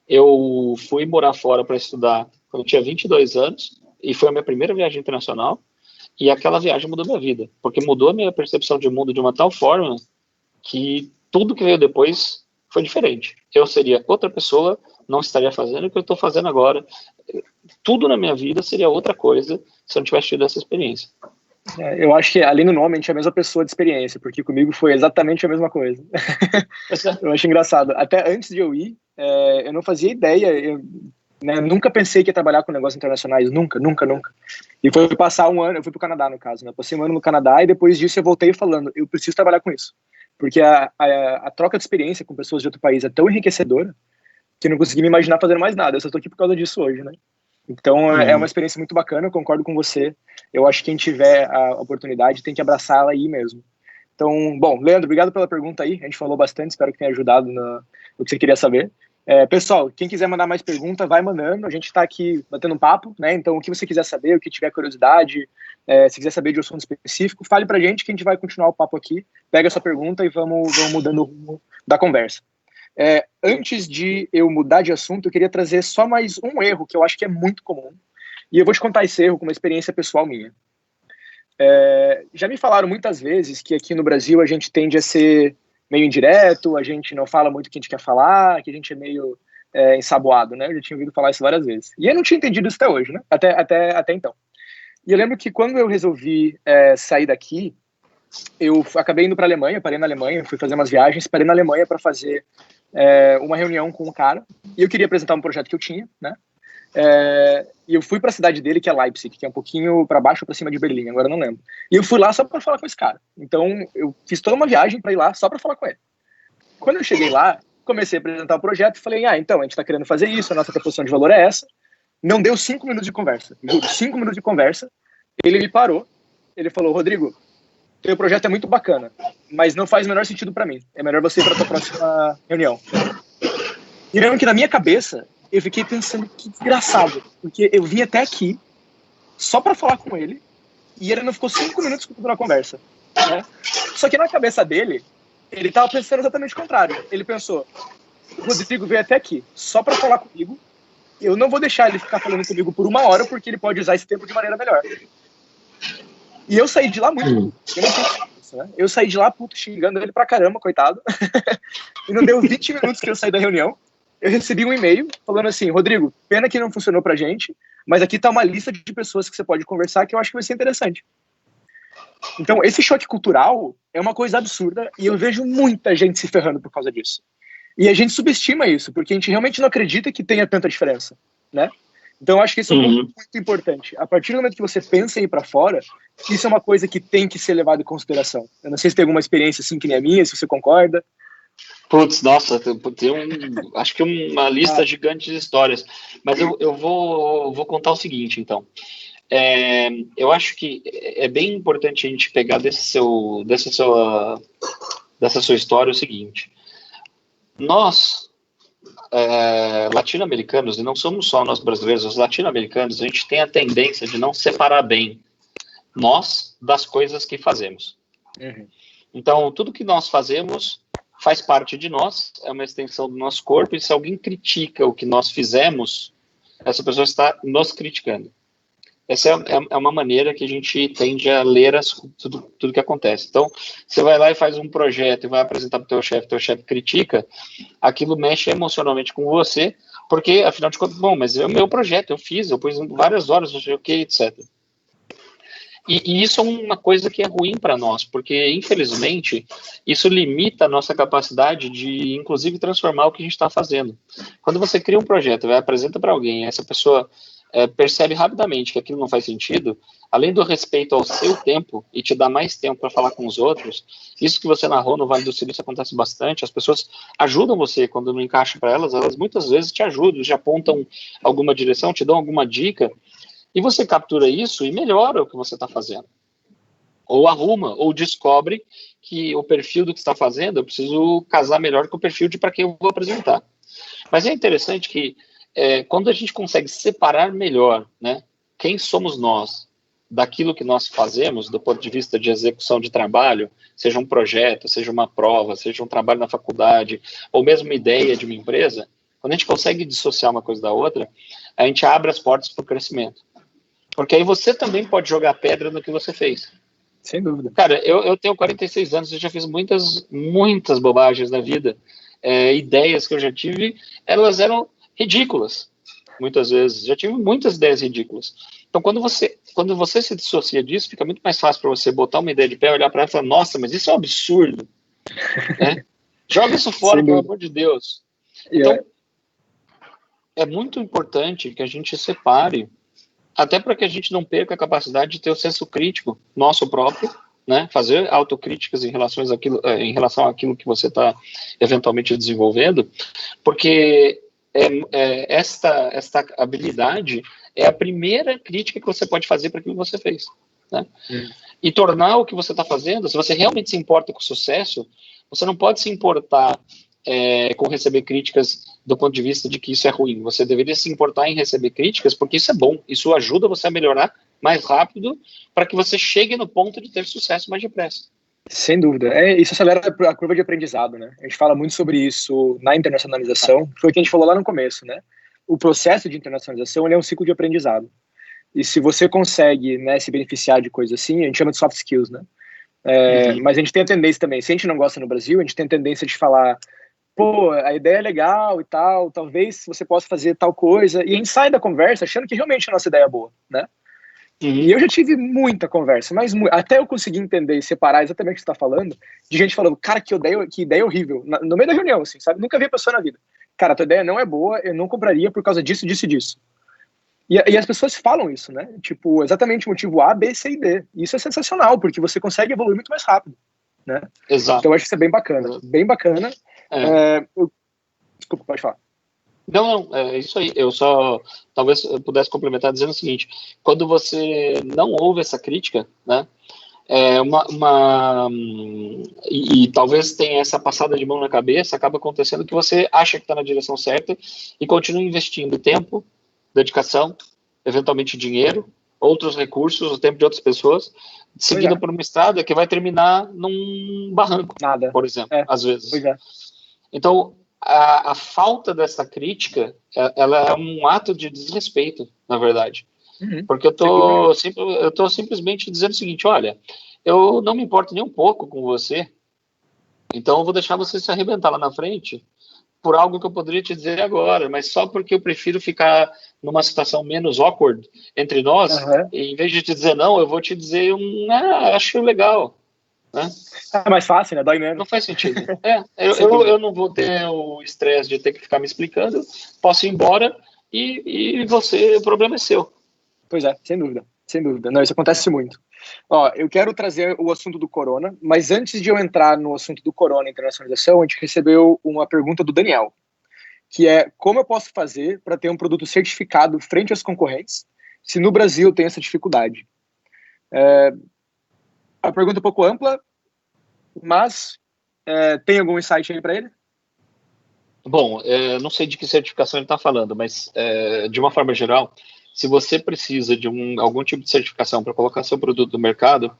Eu fui morar fora para estudar quando eu tinha 22 anos, e foi a minha primeira viagem internacional, e aquela viagem mudou minha vida, porque mudou a minha percepção de mundo de uma tal forma que tudo que veio depois foi diferente. Eu seria outra pessoa, não estaria fazendo o que eu estou fazendo agora. Tudo na minha vida seria outra coisa se eu não tivesse tido essa experiência. Eu acho que, além do nome, a gente é a mesma pessoa de experiência, porque comigo foi exatamente a mesma coisa. Eu acho engraçado. Até antes de eu ir, eu não fazia ideia, né, nunca pensei que ia trabalhar com negócios internacionais, nunca, nunca, nunca. E foi passar um ano, eu fui pro Canadá, no caso, né? Passei um ano no Canadá e depois disso eu voltei falando, eu preciso trabalhar com isso. Porque a troca de experiência com pessoas de outro país é tão enriquecedora que eu não consegui me imaginar fazendo mais nada. Eu só tô aqui por causa disso hoje, né? Então, é uma experiência muito bacana, eu concordo com você. Eu acho que quem tiver a oportunidade tem que abraçá-la aí mesmo. Então, bom, Leandro, obrigado pela pergunta aí. A gente falou bastante, espero que tenha ajudado no que você queria saber. Pessoal, quem quiser mandar mais pergunta, vai mandando. A gente está aqui batendo um papo, né? Então, o que você quiser saber, o que tiver curiosidade, se quiser saber de um assunto específico, fale pra gente que a gente vai continuar o papo aqui. Pega a sua pergunta e vamos mudando o rumo da conversa. Antes de eu mudar de assunto, eu queria trazer só mais um erro que eu acho que é muito comum. E eu vou te contar esse erro com uma experiência pessoal minha. Já me falaram muitas vezes que aqui no Brasil a gente tende a ser meio indireto, a gente não fala muito o que a gente quer falar, que a gente é meio ensaboado, né? Eu já tinha ouvido falar isso várias vezes. E eu não tinha entendido isso até hoje, né? Até então. E eu lembro que quando eu resolvi sair daqui, eu acabei indo para a Alemanha, parei na Alemanha, fui fazer umas viagens, parei na Alemanha para fazer uma reunião com um cara, e eu queria apresentar um projeto que eu tinha, né? E eu fui para a cidade dele, que é Leipzig, que é um pouquinho para baixo ou para cima de Berlim, agora eu não lembro. E eu fui lá só para falar com esse cara. Então, eu fiz toda uma viagem para ir lá só para falar com ele. Quando eu cheguei lá, comecei a apresentar o projeto e falei, então, a gente está querendo fazer isso, a nossa proposição de valor é essa. Não deu 5 minutos de conversa. 5 minutos de conversa, ele me parou, ele falou, Rodrigo, teu projeto é muito bacana, mas não faz o menor sentido para mim. É melhor você ir para a tua próxima reunião. E lembro que na minha cabeça, eu fiquei pensando que desgraçado, porque eu vim até aqui só para falar com ele e ele não ficou 5 minutos comigo na conversa, né? Só que na cabeça dele, ele tava pensando exatamente o contrário. Ele pensou, o Rodrigo veio até aqui só para falar comigo, eu não vou deixar ele ficar falando comigo por 1 hora porque ele pode usar esse tempo de maneira melhor. E eu saí de lá muito puto. Eu não sei isso, né? Eu saí de lá puto, xingando ele pra caramba, coitado. E não deu 20 minutos que eu saí da reunião, eu recebi um e-mail falando assim, Rodrigo, pena que não funcionou pra gente, mas aqui tá uma lista de pessoas que você pode conversar que eu acho que vai ser interessante. Então, esse choque cultural é uma coisa absurda e eu vejo muita gente se ferrando por causa disso. E a gente subestima isso, porque a gente realmente não acredita que tenha tanta diferença, né? Então, eu acho que esse é um ponto muito importante. A partir do momento que você pensa em ir para fora, isso é uma coisa que tem que ser levado em consideração. Eu não sei se tem alguma experiência assim que nem a minha, se você concorda. Putz, nossa, acho que uma lista gigante de histórias. Mas eu vou contar o seguinte, então. Eu acho que é bem importante a gente pegar dessa sua história o seguinte. Nós, latino-americanos, e não somos só nós brasileiros, os latino-americanos, a gente tem a tendência de não separar bem nós das coisas que fazemos. Uhum. Então, tudo que nós fazemos faz parte de nós, é uma extensão do nosso corpo, e se alguém critica o que nós fizemos, essa pessoa está nos criticando. Essa é uma maneira que a gente tende a ler tudo que acontece. Então, você vai lá e faz um projeto e vai apresentar para o teu chefe critica, aquilo mexe emocionalmente com você, porque, afinal de contas, bom, mas é o meu projeto, eu pus várias horas, não sei o que, etc. E isso é uma coisa que é ruim para nós, porque, infelizmente, isso limita a nossa capacidade de, inclusive, transformar o que a gente está fazendo. Quando você cria um projeto, vai apresenta para alguém, essa pessoa percebe rapidamente que aquilo não faz sentido, além do respeito ao seu tempo e te dá mais tempo para falar com os outros, isso que você narrou no Vale do Silício acontece bastante, as pessoas ajudam você quando não encaixa para elas muitas vezes te ajudam, te apontam alguma direção, te dão alguma dica, e você captura isso e melhora o que você está fazendo. Ou arruma, ou descobre que o perfil do que está fazendo, eu preciso casar melhor com o perfil de para quem eu vou apresentar. Mas é interessante que quando a gente consegue separar melhor, né, quem somos nós daquilo que nós fazemos, do ponto de vista de execução de trabalho, seja um projeto, seja uma prova, seja um trabalho na faculdade, ou mesmo uma ideia de uma empresa, quando a gente consegue dissociar uma coisa da outra, a gente abre as portas para o crescimento. Porque aí você também pode jogar pedra no que você fez. Sem dúvida. Cara, eu tenho 46 anos, eu já fiz muitas bobagens na vida. Ideias que eu já tive, elas eram ridículas, muitas vezes. Já tive muitas ideias ridículas. Então, quando você se dissocia disso, fica muito mais fácil para você botar uma ideia de pé, olhar para ela e falar, nossa, mas isso é um absurdo, né? Joga isso fora, pelo amor de Deus. Então, é muito importante que a gente separe, até para que a gente não perca a capacidade de ter o senso crítico nosso próprio, né? Fazer autocríticas em relação àquilo que você está eventualmente desenvolvendo, porque esta habilidade é a primeira crítica que você pode fazer para aquilo que você fez, né? E tornar o que você está fazendo, se você realmente se importa com o sucesso, você não pode se importar com receber críticas do ponto de vista de que isso é ruim. Você deveria se importar em receber críticas porque isso é bom, isso ajuda você a melhorar mais rápido para que você chegue no ponto de ter sucesso mais depressa. Sem dúvida. Isso acelera a curva de aprendizado, né? A gente fala muito sobre isso na internacionalização, foi o que a gente falou lá no começo, né? O processo de internacionalização, ele é um ciclo de aprendizado. E se você consegue, né, se beneficiar de coisas assim, a gente chama de soft skills, né? Mas a gente tem a tendência também, se a gente não gosta no Brasil, a gente tem a tendência de falar, pô, a ideia é legal e tal, talvez você possa fazer tal coisa, e a gente sai da conversa achando que realmente a nossa ideia é boa, né? E eu já tive muita conversa, mas até eu conseguir entender e separar exatamente o que você está falando, de gente falando, cara, que ideia horrível, no meio da reunião, assim, sabe? Nunca vi a pessoa na vida. Cara, tua ideia não é boa, eu não compraria por causa disso, disso e disso. E as pessoas falam isso, né? Tipo, exatamente o motivo A, B, C e D. E isso é sensacional, porque você consegue evoluir muito mais rápido, né? Exato. Então eu acho que isso é bem bacana. Bem bacana. Desculpa, pode falar. Não, é isso aí. Talvez eu pudesse complementar dizendo o seguinte: quando você não ouve essa crítica, né, e talvez tenha essa passada de mão na cabeça, acaba acontecendo que você acha que está na direção certa e continua investindo tempo, dedicação, eventualmente dinheiro, outros recursos, o tempo de outras pessoas, seguindo por uma estrada que vai terminar num barranco, por exemplo, às vezes. Então, a falta dessa crítica, ela é um ato de desrespeito, na verdade. Porque eu tô simplesmente dizendo o seguinte, olha, eu não me importo nem um pouco com você, então eu vou deixar você se arrebentar lá na frente por algo que eu poderia te dizer agora, mas só porque eu prefiro ficar numa situação menos awkward entre nós, e em vez de te dizer não, eu vou te dizer acho legal. Né? É mais fácil, né? Dói menos. Não faz sentido. Eu não vou ter o estresse de ter que ficar me explicando, posso ir embora e o problema é seu. Pois é, sem dúvida, sem dúvida. Não, isso acontece muito. Ó, eu quero trazer o assunto do corona, mas antes de eu entrar no assunto do corona e internacionalização, a gente recebeu uma pergunta do Daniel, que é como eu posso fazer para ter um produto certificado frente aos concorrentes, se no Brasil tem essa dificuldade? A pergunta é um pouco ampla, mas tem algum insight aí para ele? Bom, não sei de que certificação ele está falando, mas de uma forma geral, se você precisa de algum tipo de certificação para colocar seu produto no mercado,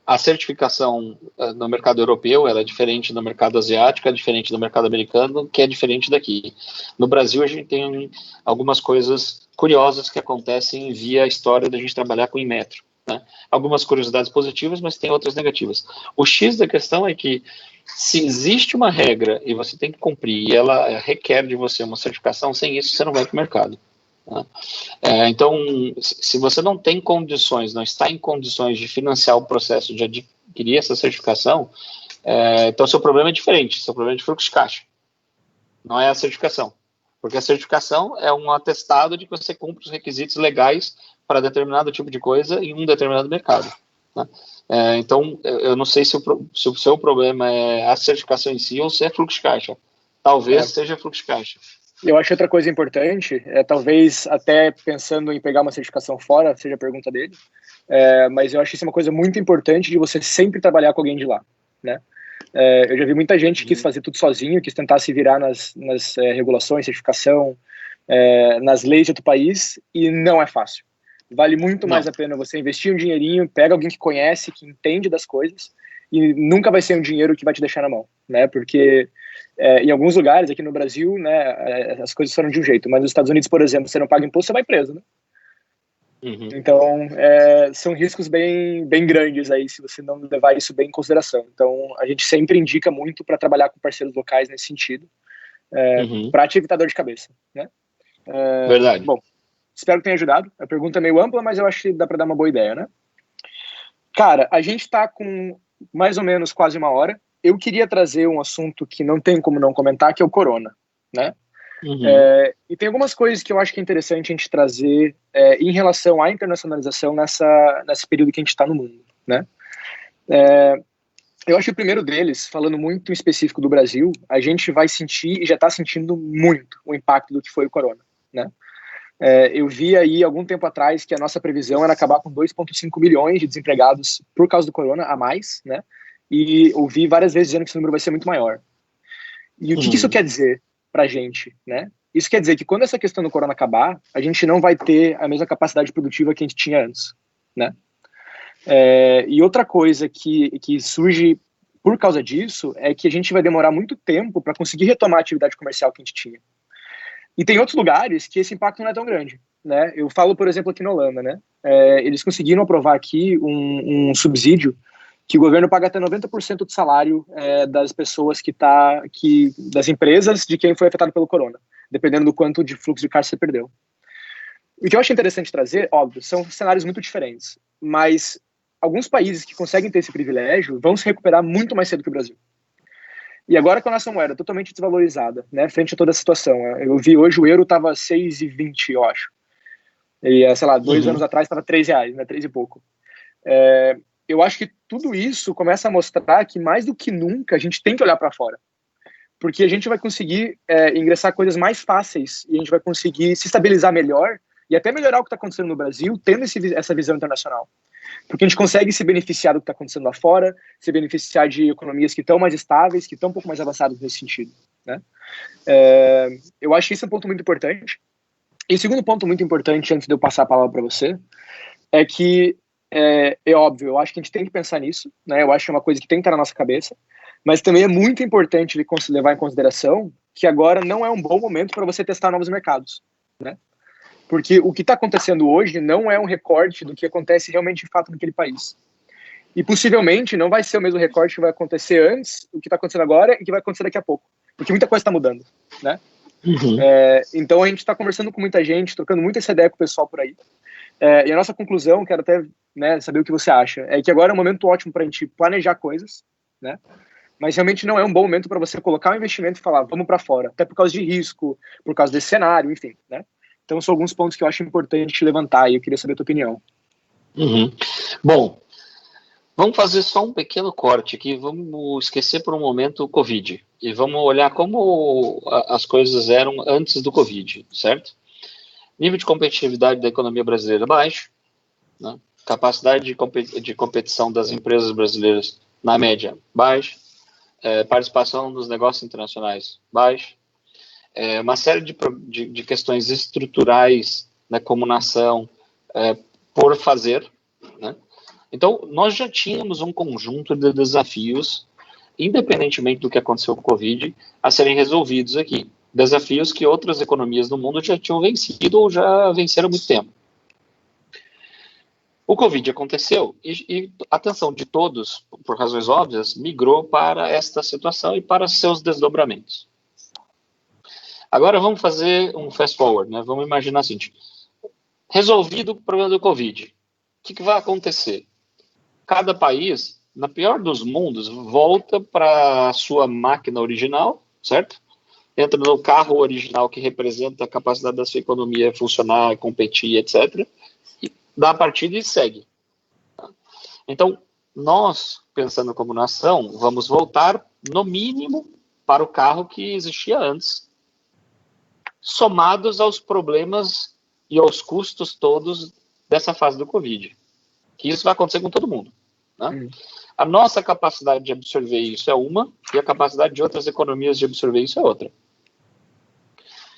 a certificação no mercado europeu ela é diferente no mercado asiático, é diferente do mercado americano, que é diferente daqui. No Brasil, a gente tem algumas coisas curiosas que acontecem via a história da gente trabalhar com Inmetro. Né? Algumas curiosidades positivas, mas tem outras negativas. O X da questão é que se existe uma regra e você tem que cumprir e ela requer de você uma certificação, sem isso você não vai para o mercado. Né? Então, se você não tem condições, não está em condições de financiar o processo de adquirir essa certificação, então seu problema é diferente, seu problema é de fluxo de caixa, não é a certificação. Porque a certificação é um atestado de que você cumpre os requisitos legais para determinado tipo de coisa em um determinado mercado. Né? Então, eu não sei se o seu problema é a certificação em si ou se é fluxo de caixa. Talvez seja fluxo de caixa. Eu acho outra coisa importante, talvez até pensando em pegar uma certificação fora, seja a pergunta dele, mas eu acho isso uma coisa muito importante de você sempre trabalhar com alguém de lá, né? Eu já vi muita gente que quis fazer tudo sozinho, quis tentar se virar nas regulações, certificação, nas leis de outro país, e não é fácil. Vale muito mais a pena você investir um dinheirinho, pega alguém que conhece, que entende das coisas, e nunca vai ser um dinheiro que vai te deixar na mão, né? Porque em alguns lugares, aqui no Brasil, né, as coisas foram de um jeito, mas nos Estados Unidos, por exemplo, você não paga imposto, você vai preso, né? Então, são riscos bem, bem grandes aí, se você não levar isso bem em consideração. Então, a gente sempre indica muito para trabalhar com parceiros locais nesse sentido, para te evitar dor de cabeça, né? Verdade. Bom, Espero que tenha ajudado. A pergunta é meio ampla, mas eu acho que dá para dar uma boa ideia, né? Cara, a gente está com mais ou menos quase uma hora. Eu queria trazer um assunto que não tem como não comentar, que é o corona, né? E tem algumas coisas que eu acho que é interessante a gente trazer em relação à internacionalização nesse período que a gente está no mundo, né? Eu acho que o primeiro deles, falando muito em específico do Brasil, a gente vai sentir e já está sentindo muito o impacto do que foi o corona, né? Eu vi aí algum tempo atrás que a nossa previsão era acabar com 2,5 milhões de desempregados por causa do corona a mais, né? E ouvi várias vezes dizendo que esse número vai ser muito maior. E o que isso quer dizer pra gente, né? Isso quer dizer que quando essa questão do corona acabar, a gente não vai ter a mesma capacidade produtiva que a gente tinha antes, né? E outra coisa que surge por causa disso é que a gente vai demorar muito tempo para conseguir retomar a atividade comercial que a gente tinha. E tem outros lugares que esse impacto não é tão grande, né? Eu falo, por exemplo, aqui na Holanda, né? Eles conseguiram aprovar aqui um subsídio que o governo paga até 90% do salário das pessoas das empresas de quem foi afetado pelo corona, dependendo do quanto de fluxo de caixa você perdeu. O que eu acho interessante trazer, óbvio, são cenários muito diferentes, mas alguns países que conseguem ter esse privilégio vão se recuperar muito mais cedo que o Brasil. E agora com a nossa moeda totalmente desvalorizada, né, frente a toda a situação, eu vi hoje o euro estava 6,20, eu acho. E, sei lá, 2 anos atrás estava R$3, né, 3 e pouco. Eu acho que tudo isso começa a mostrar que mais do que nunca a gente tem que olhar para fora. Porque a gente vai conseguir ingressar coisas mais fáceis e a gente vai conseguir se estabilizar melhor e até melhorar o que está acontecendo no Brasil, tendo essa visão internacional. Porque a gente consegue se beneficiar do que está acontecendo lá fora, se beneficiar de economias que estão mais estáveis, que estão um pouco mais avançadas nesse sentido, né? Eu acho que isso é um ponto muito importante. E o segundo ponto muito importante, antes de eu passar a palavra para você, é que, é óbvio, eu acho que a gente tem que pensar nisso, né? Eu acho que é uma coisa que tem que estar na nossa cabeça, mas também é muito importante levar em consideração que agora não é um bom momento para você testar novos mercados, né? Porque o que está acontecendo hoje não é um recorte do que acontece realmente de fato naquele país. E possivelmente não vai ser o mesmo recorte que vai acontecer antes, o que está acontecendo agora e que vai acontecer daqui a pouco. Porque muita coisa está mudando, né? Então a gente está conversando com muita gente, trocando muita essa ideia com o pessoal por aí. E a nossa conclusão, quero até saber o que você acha, é que agora é um momento ótimo para a gente planejar coisas, né? Mas realmente não é um bom momento para você colocar um investimento e falar, vamos para fora, até por causa de risco, por causa desse cenário, enfim, né? Então, são alguns pontos que eu acho importante levantar e eu queria saber a tua opinião. Bom, vamos fazer só um pequeno corte aqui, vamos esquecer por um momento o Covid e vamos olhar como as coisas eram antes do Covid, certo? Nível de competitividade da economia brasileira baixo, né? Capacidade de competição das empresas brasileiras, na média, baixa, participação nos negócios internacionais, baixa, uma série de questões estruturais, né, como nação, por fazer, né? Então, nós já tínhamos um conjunto de desafios, independentemente do que aconteceu com o Covid, a serem resolvidos aqui. Desafios que outras economias do mundo já tinham vencido ou já venceram há muito tempo. O Covid aconteceu e a atenção de todos, por razões óbvias, migrou para esta situação e para seus desdobramentos. Agora vamos fazer um fast forward, né? Vamos imaginar o seguinte: resolvido o problema do Covid, o que vai acontecer? Cada país, na pior dos mundos, volta para a sua máquina original, certo? Entra no carro original que representa a capacidade da sua economia funcionar, competir, etc. E dá a partida e segue. Então, nós, pensando como nação, vamos voltar, no mínimo, para o carro que existia antes, somados aos problemas e aos custos todos dessa fase do Covid. Que isso vai acontecer com todo mundo, né? A nossa capacidade de absorver isso é uma, e a capacidade de outras economias de absorver isso é outra.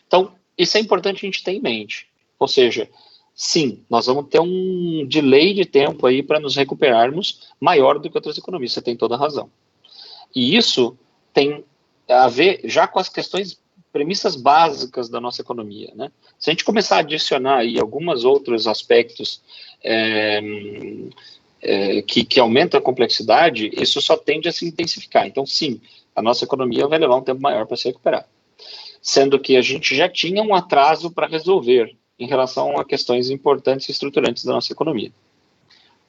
Então, isso é importante a gente ter em mente. Ou seja, sim, nós vamos ter um delay de tempo aí para nos recuperarmos maior do que outras economias, você tem toda a razão. E isso tem a ver já com as questões, premissas básicas da nossa economia, né? Se a gente começar a adicionar aí alguns outros aspectos que aumentam a complexidade, isso só tende a se intensificar. Então, sim, a nossa economia vai levar um tempo maior para se recuperar. Sendo que a gente já tinha um atraso para resolver, em relação a questões importantes e estruturantes da nossa economia.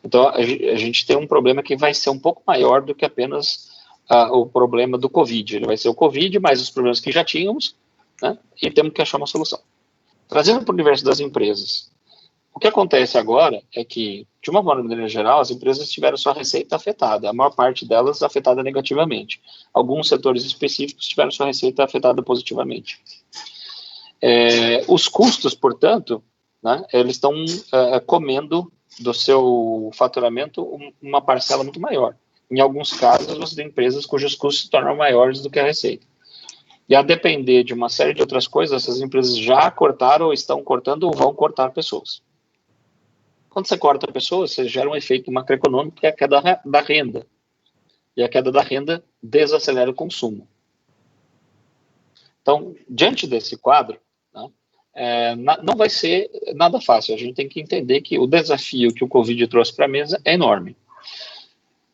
Então, a gente tem um problema que vai ser um pouco maior do que apenas o problema do Covid. Ele vai ser o Covid, mais os problemas que já tínhamos, né, e temos que achar uma solução. Trazendo para o universo das empresas, o que acontece agora é que, de uma maneira geral, as empresas tiveram sua receita afetada, a maior parte delas afetada negativamente. Alguns setores específicos tiveram sua receita afetada positivamente. Os custos, portanto, né, eles estão comendo do seu faturamento uma parcela muito maior. Em alguns casos, você tem empresas cujos custos se tornam maiores do que a receita. E a depender de uma série de outras coisas, essas empresas já cortaram ou estão cortando ou vão cortar pessoas. Quando você corta pessoas, você gera um efeito macroeconômico que é a queda da renda. E a queda da renda desacelera o consumo. Então, diante desse quadro, né, não vai ser nada fácil. A gente tem que entender que o desafio que o Covid trouxe para a mesa é enorme.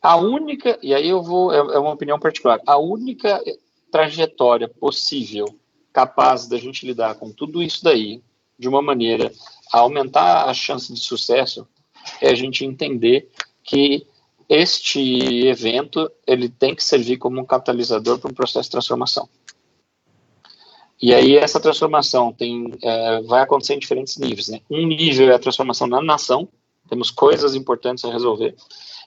A única, e aí é uma opinião particular, a única trajetória possível, capaz da gente lidar com tudo isso daí, de uma maneira a aumentar a chance de sucesso, é a gente entender que este evento ele tem que servir como um catalisador para um processo de transformação. E aí essa transformação vai acontecer em diferentes níveis, né? Um nível é a transformação na nação, temos coisas importantes a resolver,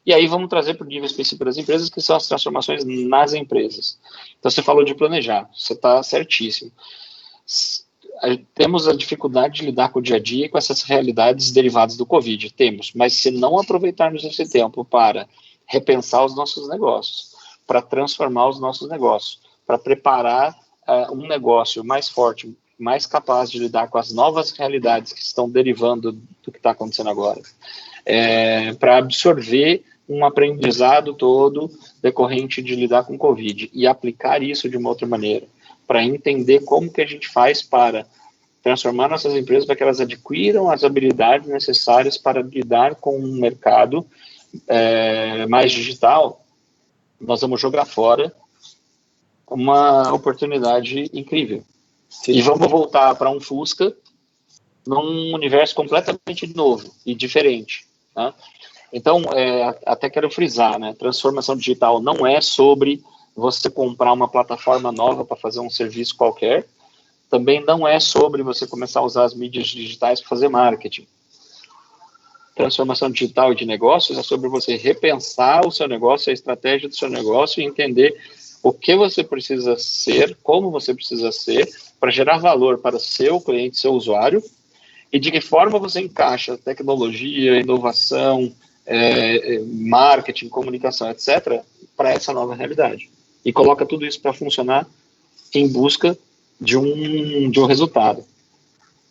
e aí vamos trazer para o nível específico das empresas, que são as transformações nas empresas. Então você falou de planejar, você está certíssimo. Temos a dificuldade de lidar com o dia a dia e com essas realidades derivadas do Covid, temos, mas se não aproveitarmos esse tempo para repensar os nossos negócios, para transformar os nossos negócios, para preparar um negócio mais forte, mais capaz de lidar com as novas realidades que estão derivando do que está acontecendo agora, para absorver um aprendizado todo decorrente de lidar com o Covid e aplicar isso de uma outra maneira, para entender como que a gente faz para transformar nossas empresas para que elas adquiram as habilidades necessárias para lidar com um mercado mais digital. Nós vamos jogar fora uma oportunidade incrível. Sim. E vamos voltar para um Fusca num universo completamente novo e diferente, né? Então, até quero frisar, né? Transformação digital não é sobre você comprar uma plataforma nova para fazer um serviço qualquer, também não é sobre você começar a usar as mídias digitais para fazer marketing. Transformação digital e de negócios é sobre você repensar o seu negócio, a estratégia do seu negócio e entender o que você precisa ser, como você precisa ser, para gerar valor para o seu cliente, seu usuário, e de que forma você encaixa tecnologia, inovação, marketing, comunicação, etc., para essa nova realidade. E coloca tudo isso para funcionar em busca de um resultado.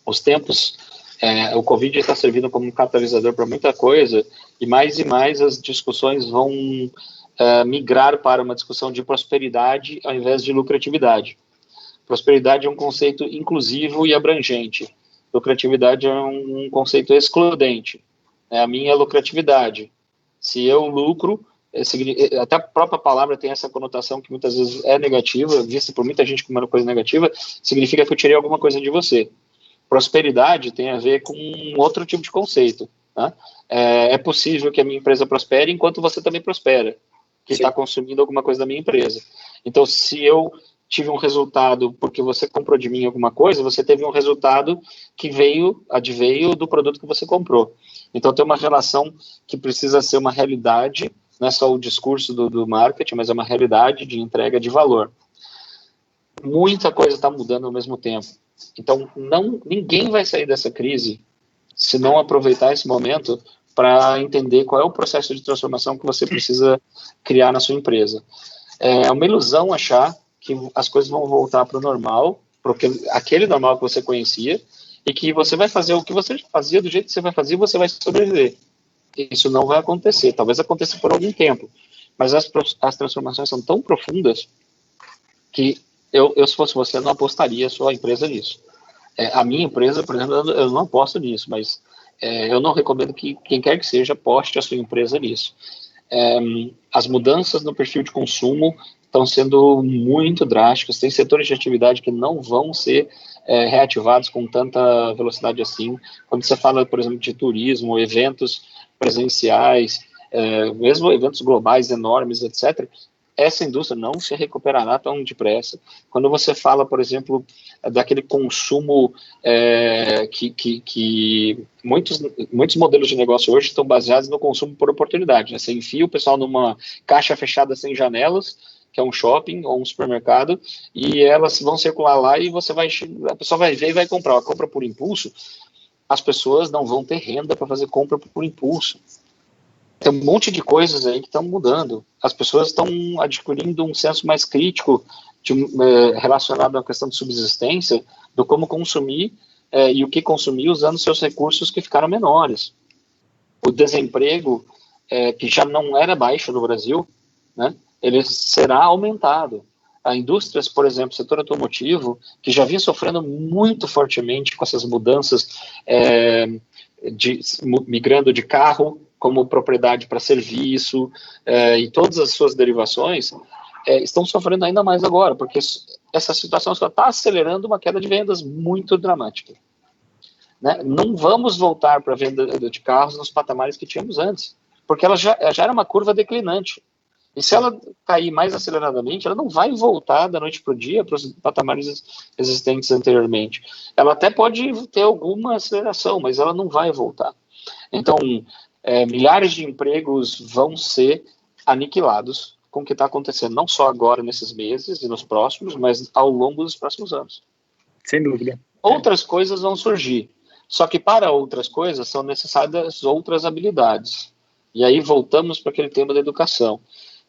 Os tempos, o Covid está servindo como um catalisador para muita coisa, e mais as discussões vão migrar para uma discussão de prosperidade ao invés de lucratividade. Prosperidade é um conceito inclusivo e abrangente. Lucratividade é um conceito excludente. A minha lucratividade. Se eu lucro, até a própria palavra tem essa conotação que muitas vezes é negativa, vista por muita gente como uma coisa negativa, significa que eu tirei alguma coisa de você. Prosperidade tem a ver com outro tipo de conceito, né? É possível que a minha empresa prospere enquanto você também prospera, que está consumindo alguma coisa da minha empresa. Então, se eu tive um resultado porque você comprou de mim alguma coisa, você teve um resultado que adveio do produto que você comprou. Então, tem uma relação que precisa ser uma realidade, não é só o discurso do marketing, mas é uma realidade de entrega de valor. Muita coisa está mudando ao mesmo tempo. Então, ninguém vai sair dessa crise se não aproveitar esse momento para entender qual é o processo de transformação que você precisa criar na sua empresa. É uma ilusão achar que as coisas vão voltar para o normal, para aquele normal que você conhecia, e que você vai fazer o que você fazia do jeito que você vai fazer e você vai sobreviver. Isso não vai acontecer. Talvez aconteça por algum tempo, mas as transformações são tão profundas que eu, se fosse você, não apostaria a sua empresa nisso. A minha empresa, por exemplo, eu não aposto nisso, mas eu não recomendo que quem quer que seja aposte a sua empresa nisso. As mudanças no perfil de consumo estão sendo muito drásticas, tem setores de atividade que não vão ser reativados com tanta velocidade assim. Quando você fala, por exemplo, de turismo, eventos presenciais, mesmo eventos globais enormes, etc., essa indústria não se recuperará tão depressa. Quando você fala, por exemplo, daquele consumo que muitos modelos de negócio hoje estão baseados no consumo por oportunidade, né? Você enfia o pessoal numa caixa fechada sem janelas, que é um shopping ou um supermercado, e elas vão circular lá e a pessoa vai ver e vai comprar. A compra por impulso, as pessoas não vão ter renda para fazer compra por impulso. Tem um monte de coisas aí que estão mudando. As pessoas estão adquirindo um senso mais crítico relacionado à questão de subsistência, do como consumir e o que consumir usando seus recursos que ficaram menores. O desemprego, que já não era baixo no Brasil, né, ele será aumentado. A indústria, por exemplo, setor automotivo, que já vinha sofrendo muito fortemente com essas mudanças, migrando de carro como propriedade para serviço, e todas as suas derivações, estão sofrendo ainda mais agora, porque essa situação só está acelerando uma queda de vendas muito dramática. Né? Não vamos voltar para a venda de carros nos patamares que tínhamos antes, porque ela já era uma curva declinante. E se ela cair mais aceleradamente, ela não vai voltar da noite para o dia para os patamares existentes anteriormente. Ela até pode ter alguma aceleração, mas ela não vai voltar. Então, milhares de empregos vão ser aniquilados com o que está acontecendo, não só agora, nesses meses e nos próximos, mas ao longo dos próximos anos. Sem dúvida. Outras coisas vão surgir, só que para outras coisas são necessárias outras habilidades. E aí voltamos para aquele tema da educação.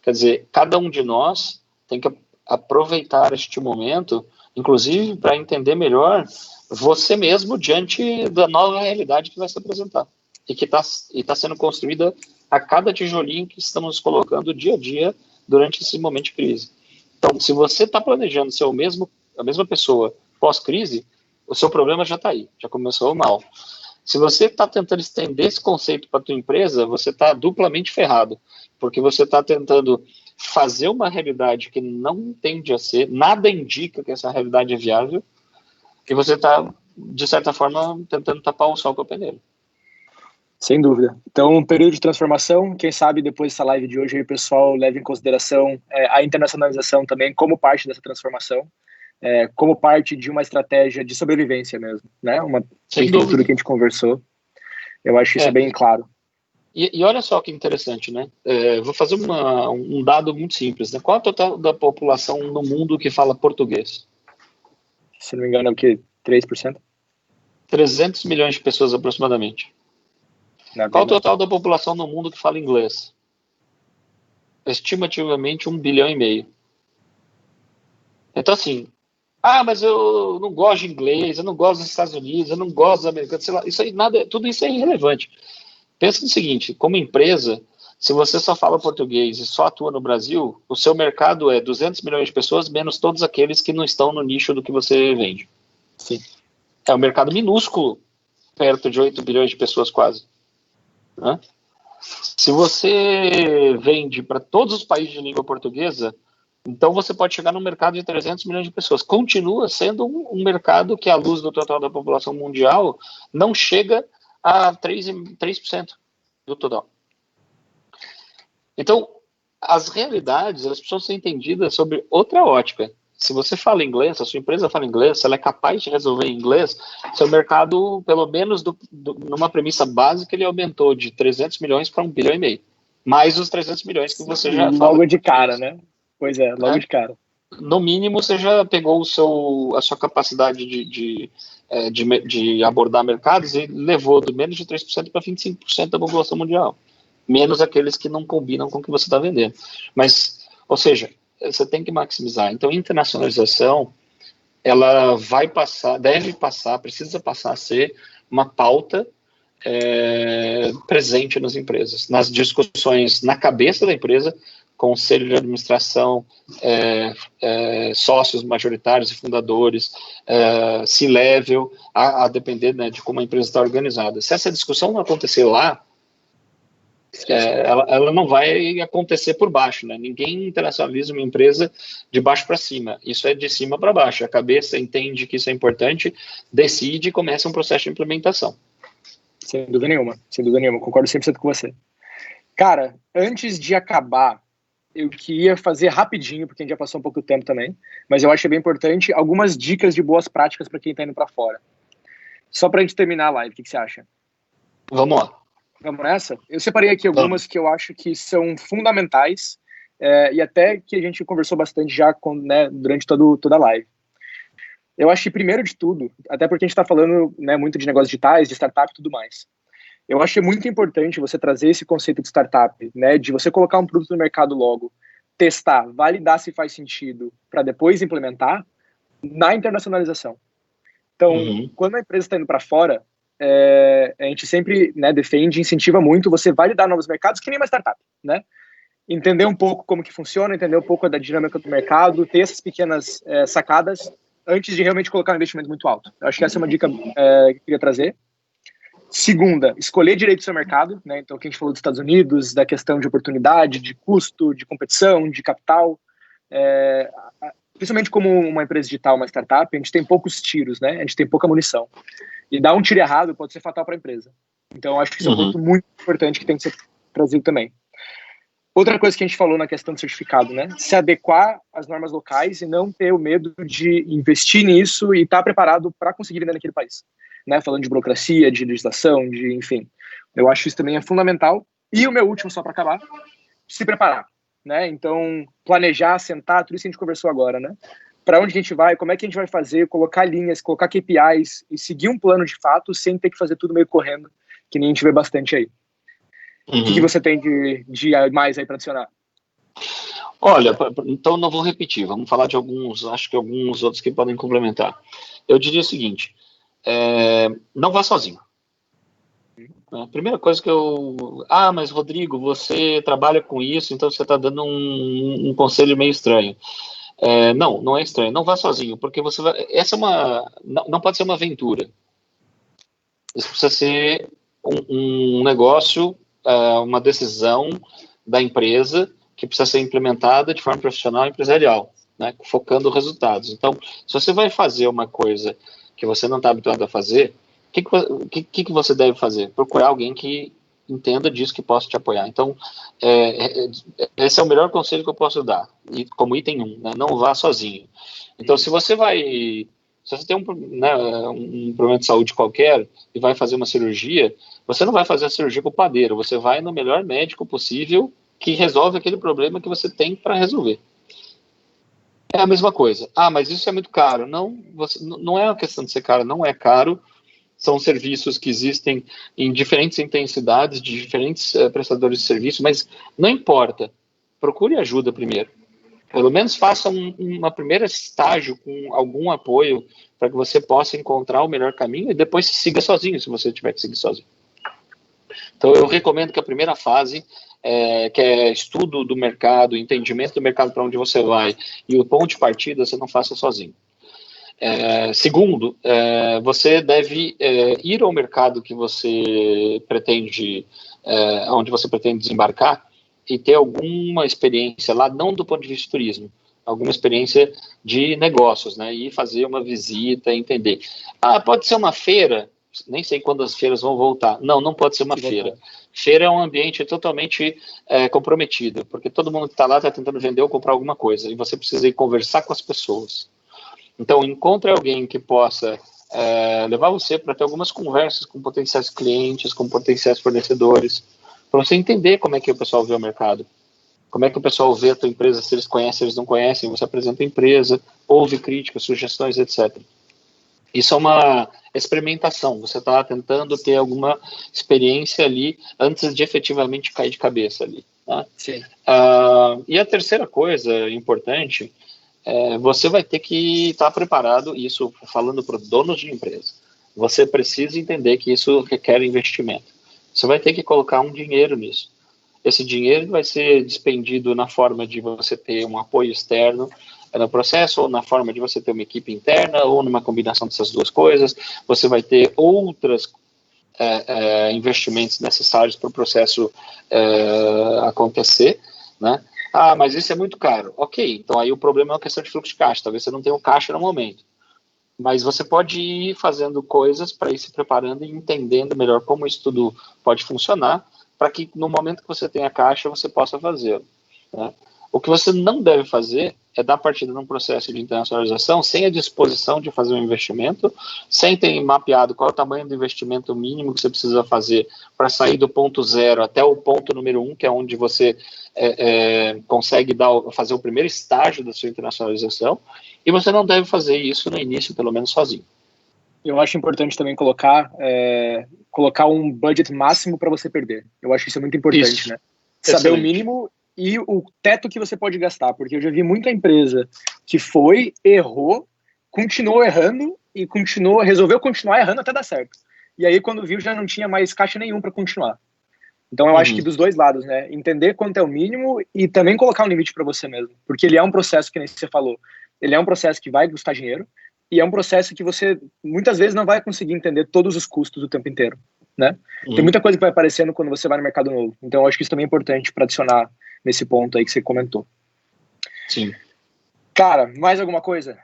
Quer dizer, cada um de nós tem que aproveitar este momento, inclusive para entender melhor você mesmo diante da nova realidade que vai se apresentar. E que está sendo construída a cada tijolinho que estamos colocando dia a dia durante esse momento de crise. Então, se você está planejando ser a mesma pessoa pós-crise, o seu problema já está aí, já começou mal. Se você está tentando estender esse conceito para a tua empresa, você está duplamente ferrado, porque você está tentando fazer uma realidade que não tende a ser, nada indica que essa realidade é viável, e você está, de certa forma, tentando tapar o sol com a peneira. Sem dúvida. Então, um período de transformação, quem sabe depois dessa live de hoje, aí, o pessoal leve em consideração a internacionalização também como parte dessa transformação, como parte de uma estratégia de sobrevivência mesmo, né? Tudo que a gente conversou. Eu acho que isso é bem claro. E olha só que interessante, né? Vou fazer um dado muito simples, né? Qual é o total da população no mundo que fala português? Se não me engano, é o quê? 3%? 300 milhões de pessoas aproximadamente. Qual o total da população no mundo que fala inglês? Estimativamente 1,5 bilhão. Então, assim, mas eu não gosto de inglês, eu não gosto dos Estados Unidos, eu não gosto dos americanos, sei lá, isso aí, tudo isso é irrelevante. Pensa no seguinte, como empresa, se você só fala português e só atua no Brasil, o seu mercado é 200 milhões de pessoas, menos todos aqueles que não estão no nicho do que você vende. Sim. É um mercado minúsculo, perto de 8 bilhões de pessoas quase. Né? Se você vende para todos os países de língua portuguesa, então você pode chegar num mercado de 300 milhões de pessoas. Continua sendo um mercado que, à luz do total da população mundial, não chega a 3% do total. Então, as realidades, elas precisam ser entendidas sobre outra ótica. Se você fala inglês, se a sua empresa fala inglês, se ela é capaz de resolver em inglês, seu mercado, pelo menos numa premissa básica, ele aumentou de 300 milhões para 1,5 bilhão. Mais os 300 milhões que você já fala. Logo de cara, né? Pois é, logo de cara. No mínimo, você já pegou a sua capacidade de abordar mercados e levou do menos de 3% para 25% da população mundial. Menos aqueles que não combinam com o que você está vendendo. Mas, ou seja, você tem que maximizar. Então, internacionalização, ela precisa passar a ser uma pauta presente nas empresas, nas discussões na cabeça da empresa, conselho de administração, sócios majoritários e fundadores, C-level, a depender, né, de como a empresa está organizada. Se essa discussão não acontecer lá, ela não vai acontecer por baixo, né? Ninguém internacionaliza uma empresa de baixo para cima. Isso é de cima para baixo. A cabeça entende que isso é importante, decide e começa um processo de implementação. Sem dúvida nenhuma, concordo 100% com você. Cara, antes de acabar, eu queria fazer rapidinho, porque a gente já passou um pouco do tempo também, mas eu acho bem importante, algumas dicas de boas práticas para quem está indo para fora. Só para a gente terminar a live, o que você acha? Vamos lá. Vamos nessa? Eu separei aqui algumas que eu acho que são fundamentais e até que a gente conversou bastante já durante toda a live. Eu acho que, primeiro de tudo, até porque a gente está falando muito de negócios digitais, de startup e tudo mais, eu acho que é muito importante você trazer esse conceito de startup, de você colocar um produto no mercado logo, testar, validar se faz sentido, para depois implementar, na internacionalização. Então, quando a empresa está indo para fora, a gente sempre defende, incentiva muito você validar novos mercados, que nem uma startup, entender um pouco como que funciona, entender um pouco da dinâmica do mercado, ter essas pequenas sacadas antes de realmente colocar um investimento muito alto. Eu acho que essa é uma dica que eu queria trazer. Segunda, escolher direito o seu mercado, então que a gente falou dos Estados Unidos, da questão de oportunidade, de custo, de competição, de capital, principalmente como uma empresa digital, uma startup, a gente tem poucos tiros, a gente tem pouca munição. E dar um tiro errado pode ser fatal para a empresa. Então, acho que isso é um ponto muito importante que tem que ser trazido também. Outra coisa que a gente falou na questão do certificado, se adequar às normas locais e não ter o medo de investir nisso e estar preparado para conseguir vender naquele país. Falando de burocracia, de legislação, enfim. Eu acho que isso também é fundamental. E o meu último, só para acabar, se preparar. Então, planejar, sentar, tudo isso que a gente conversou agora, para onde a gente vai, como é que a gente vai fazer, colocar linhas, colocar KPIs e seguir um plano de fato sem ter que fazer tudo meio correndo, que nem a gente vê bastante aí. O que você tem de mais aí para adicionar? Olha, então não vou repetir, vamos falar de alguns, acho que alguns outros que podem complementar. Eu diria o seguinte, não vá sozinho. A primeira coisa que mas Rodrigo, você trabalha com isso, então você está dando um conselho meio estranho. Não é estranho, não vá sozinho, porque você vai, não pode ser uma aventura. Isso precisa ser um negócio, uma decisão da empresa que precisa ser implementada de forma profissional e empresarial, focando resultados. Então, se você vai fazer uma coisa que você não está habituado a fazer, o que você deve fazer? Procurar alguém que entenda disso, que possa te apoiar. Então, esse é o melhor conselho que eu posso dar, e como item 1, não vá sozinho. Então, se você tem um problema de saúde qualquer e vai fazer uma cirurgia, você não vai fazer a cirurgia com o padeiro, você vai no melhor médico possível que resolve aquele problema que você tem para resolver. É a mesma coisa. Mas isso é muito caro. Não é uma questão de ser caro, não é caro. São serviços que existem em diferentes intensidades, de diferentes prestadores de serviço, mas não importa. Procure ajuda primeiro. Pelo menos faça uma primeira estágio com algum apoio para que você possa encontrar o melhor caminho e depois siga sozinho, se você tiver que seguir sozinho. Então, eu recomendo que a primeira fase, que é estudo do mercado, entendimento do mercado para onde você vai, e o ponto de partida, você não faça sozinho. Segundo, você deve ir ao mercado que você pretende, onde você pretende desembarcar, e ter alguma experiência lá, não do ponto de vista de turismo, alguma experiência de negócios, e fazer uma visita, entender. Pode ser uma feira, nem sei quando as feiras vão voltar. Não pode ser uma feira. Feira é um ambiente totalmente comprometido, porque todo mundo que está lá está tentando vender ou comprar alguma coisa, e você precisa ir conversar com as pessoas. Então, encontre alguém que possa levar você para ter algumas conversas com potenciais clientes, com potenciais fornecedores, para você entender como é que o pessoal vê o mercado, como é que o pessoal vê a tua empresa, se eles conhecem, se eles não conhecem, você apresenta a empresa, ouve críticas, sugestões, etc. Isso é uma experimentação, você está tentando ter alguma experiência ali antes de efetivamente cair de cabeça ali. Tá? Sim. E a terceira coisa importante, você vai ter que estar preparado, isso falando para donos de empresa, você precisa entender que isso requer investimento. Você vai ter que colocar um dinheiro nisso. Esse dinheiro vai ser despendido na forma de você ter um apoio externo no processo, ou na forma de você ter uma equipe interna, ou numa combinação dessas duas coisas. Você vai ter outras investimentos necessários para o processo acontecer, né? Ah, mas isso é muito caro. Ok, então aí o problema é uma questão de fluxo de caixa. Talvez você não tenha o caixa no momento. Mas você pode ir fazendo coisas para ir se preparando e entendendo melhor como isso tudo pode funcionar, para que no momento que você tenha caixa, você possa fazê-lo, né? O que você não deve fazer é dar partida num processo de internacionalização sem a disposição de fazer um investimento, sem ter mapeado qual é o tamanho do investimento mínimo que você precisa fazer para sair do ponto zero até o ponto número 1, que é onde você consegue fazer o primeiro estágio da sua internacionalização, e você não deve fazer isso no início, pelo menos sozinho. Eu acho importante também colocar um budget máximo para você perder. Eu acho que isso é muito importante, isso, né? Saber excelente. O mínimo e o teto que você pode gastar, porque eu já vi muita empresa que errou, continuou errando e resolveu continuar errando até dar certo. E aí, quando viu, já não tinha mais caixa nenhum para continuar. Então, eu acho que dos dois lados, né? Entender quanto é o mínimo e também colocar um limite para você mesmo. Porque ele é um processo, que nem você falou, ele é um processo que vai custar dinheiro e é um processo que você, muitas vezes, não vai conseguir entender todos os custos o tempo inteiro, né? Tem muita coisa que vai aparecendo quando você vai no mercado novo. Então, eu acho que isso também é importante para adicionar nesse ponto aí que você comentou. Sim. Cara, mais alguma coisa?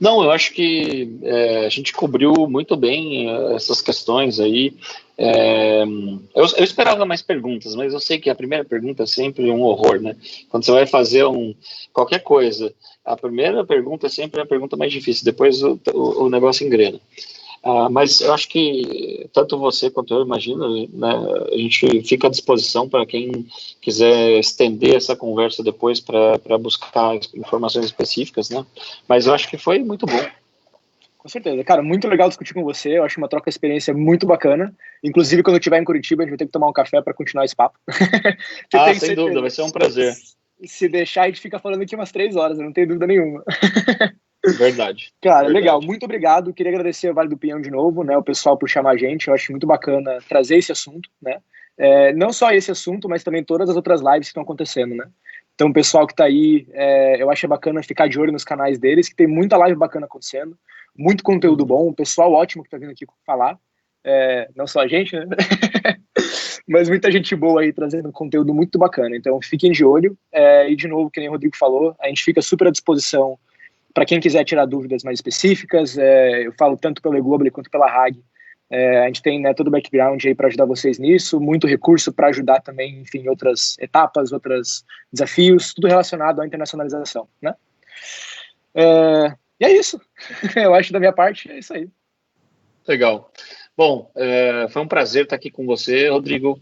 Não, eu acho que a gente cobriu muito bem essas questões aí. Eu esperava mais perguntas, mas eu sei que a primeira pergunta é sempre um horror, né? Quando você vai fazer qualquer coisa, a primeira pergunta é sempre a pergunta mais difícil, depois o negócio engrena. Mas eu acho que tanto você quanto eu, imagino, né, a gente fica à disposição para quem quiser estender essa conversa depois para buscar informações específicas, né? Mas eu acho que foi muito bom. Com certeza. Cara, muito legal discutir com você. Eu acho uma troca de experiência muito bacana. Inclusive, quando eu estiver em Curitiba, a gente vai ter que tomar um café para continuar esse papo. Sem dúvida, vai ser um prazer. Se deixar, a gente fica falando aqui umas 3 horas, eu não tenho dúvida nenhuma. Verdade. Cara, verdade. Legal, muito obrigado. Queria agradecer ao Vale do Pinhão de novo, né, o pessoal por chamar a gente. Eu acho muito bacana trazer esse assunto, né? Não só esse assunto, mas também todas as outras lives que estão acontecendo, né? Então, o pessoal que está aí, eu acho bacana ficar de olho nos canais deles, que tem muita live bacana acontecendo, muito conteúdo bom, um pessoal ótimo que está vindo aqui falar, não só a gente, né? Mas muita gente boa aí trazendo conteúdo muito bacana. Então, fiquem de olho. E, de novo, que nem o Rodrigo falou, a gente fica super à disposição para quem quiser tirar dúvidas mais específicas. Eu falo tanto pela Global quanto pela RAG. A gente tem, né, todo o background aí para ajudar vocês nisso, muito recurso para ajudar também, enfim, outras etapas, outros desafios, tudo relacionado à internacionalização, né? E é isso. Eu acho da minha parte, é isso aí. Legal. Bom, foi um prazer estar aqui com você, Rodrigo.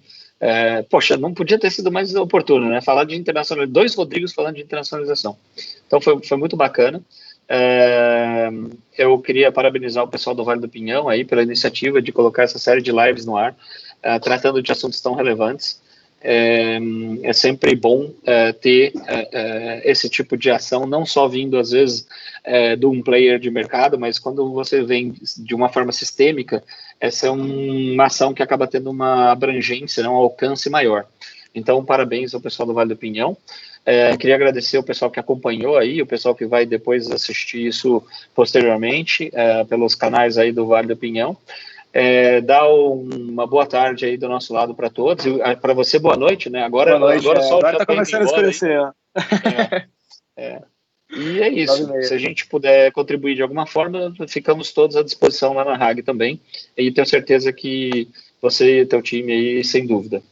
Poxa, não podia ter sido mais oportuno, né? Falar de internacionalização, 2 Rodrigos falando de internacionalização. Então foi muito bacana. Eu queria parabenizar o pessoal do Vale do Pinhão aí pela iniciativa de colocar essa série de lives no ar, tratando de assuntos tão relevantes. É sempre bom ter esse tipo de ação, não só vindo, às vezes, de um player de mercado, mas quando você vem de uma forma sistêmica, essa é uma ação que acaba tendo uma abrangência, né, um alcance maior. Então, parabéns ao pessoal do Vale do Pinhão. Queria agradecer o pessoal que acompanhou aí, o pessoal que vai depois assistir isso posteriormente, pelos canais aí do Vale do Pinhão. Dá uma boa tarde aí do nosso lado para todos, e para você, boa noite, né? Agora o sol já está começando a escurecer. E é isso, se a gente puder contribuir de alguma forma, ficamos todos à disposição lá na RAG também, e tenho certeza que você e teu time aí, sem dúvida.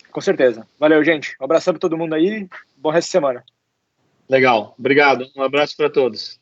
Com certeza. Valeu, gente. Um abração para todo mundo aí, bom resto de semana. Legal, obrigado, um abraço para todos.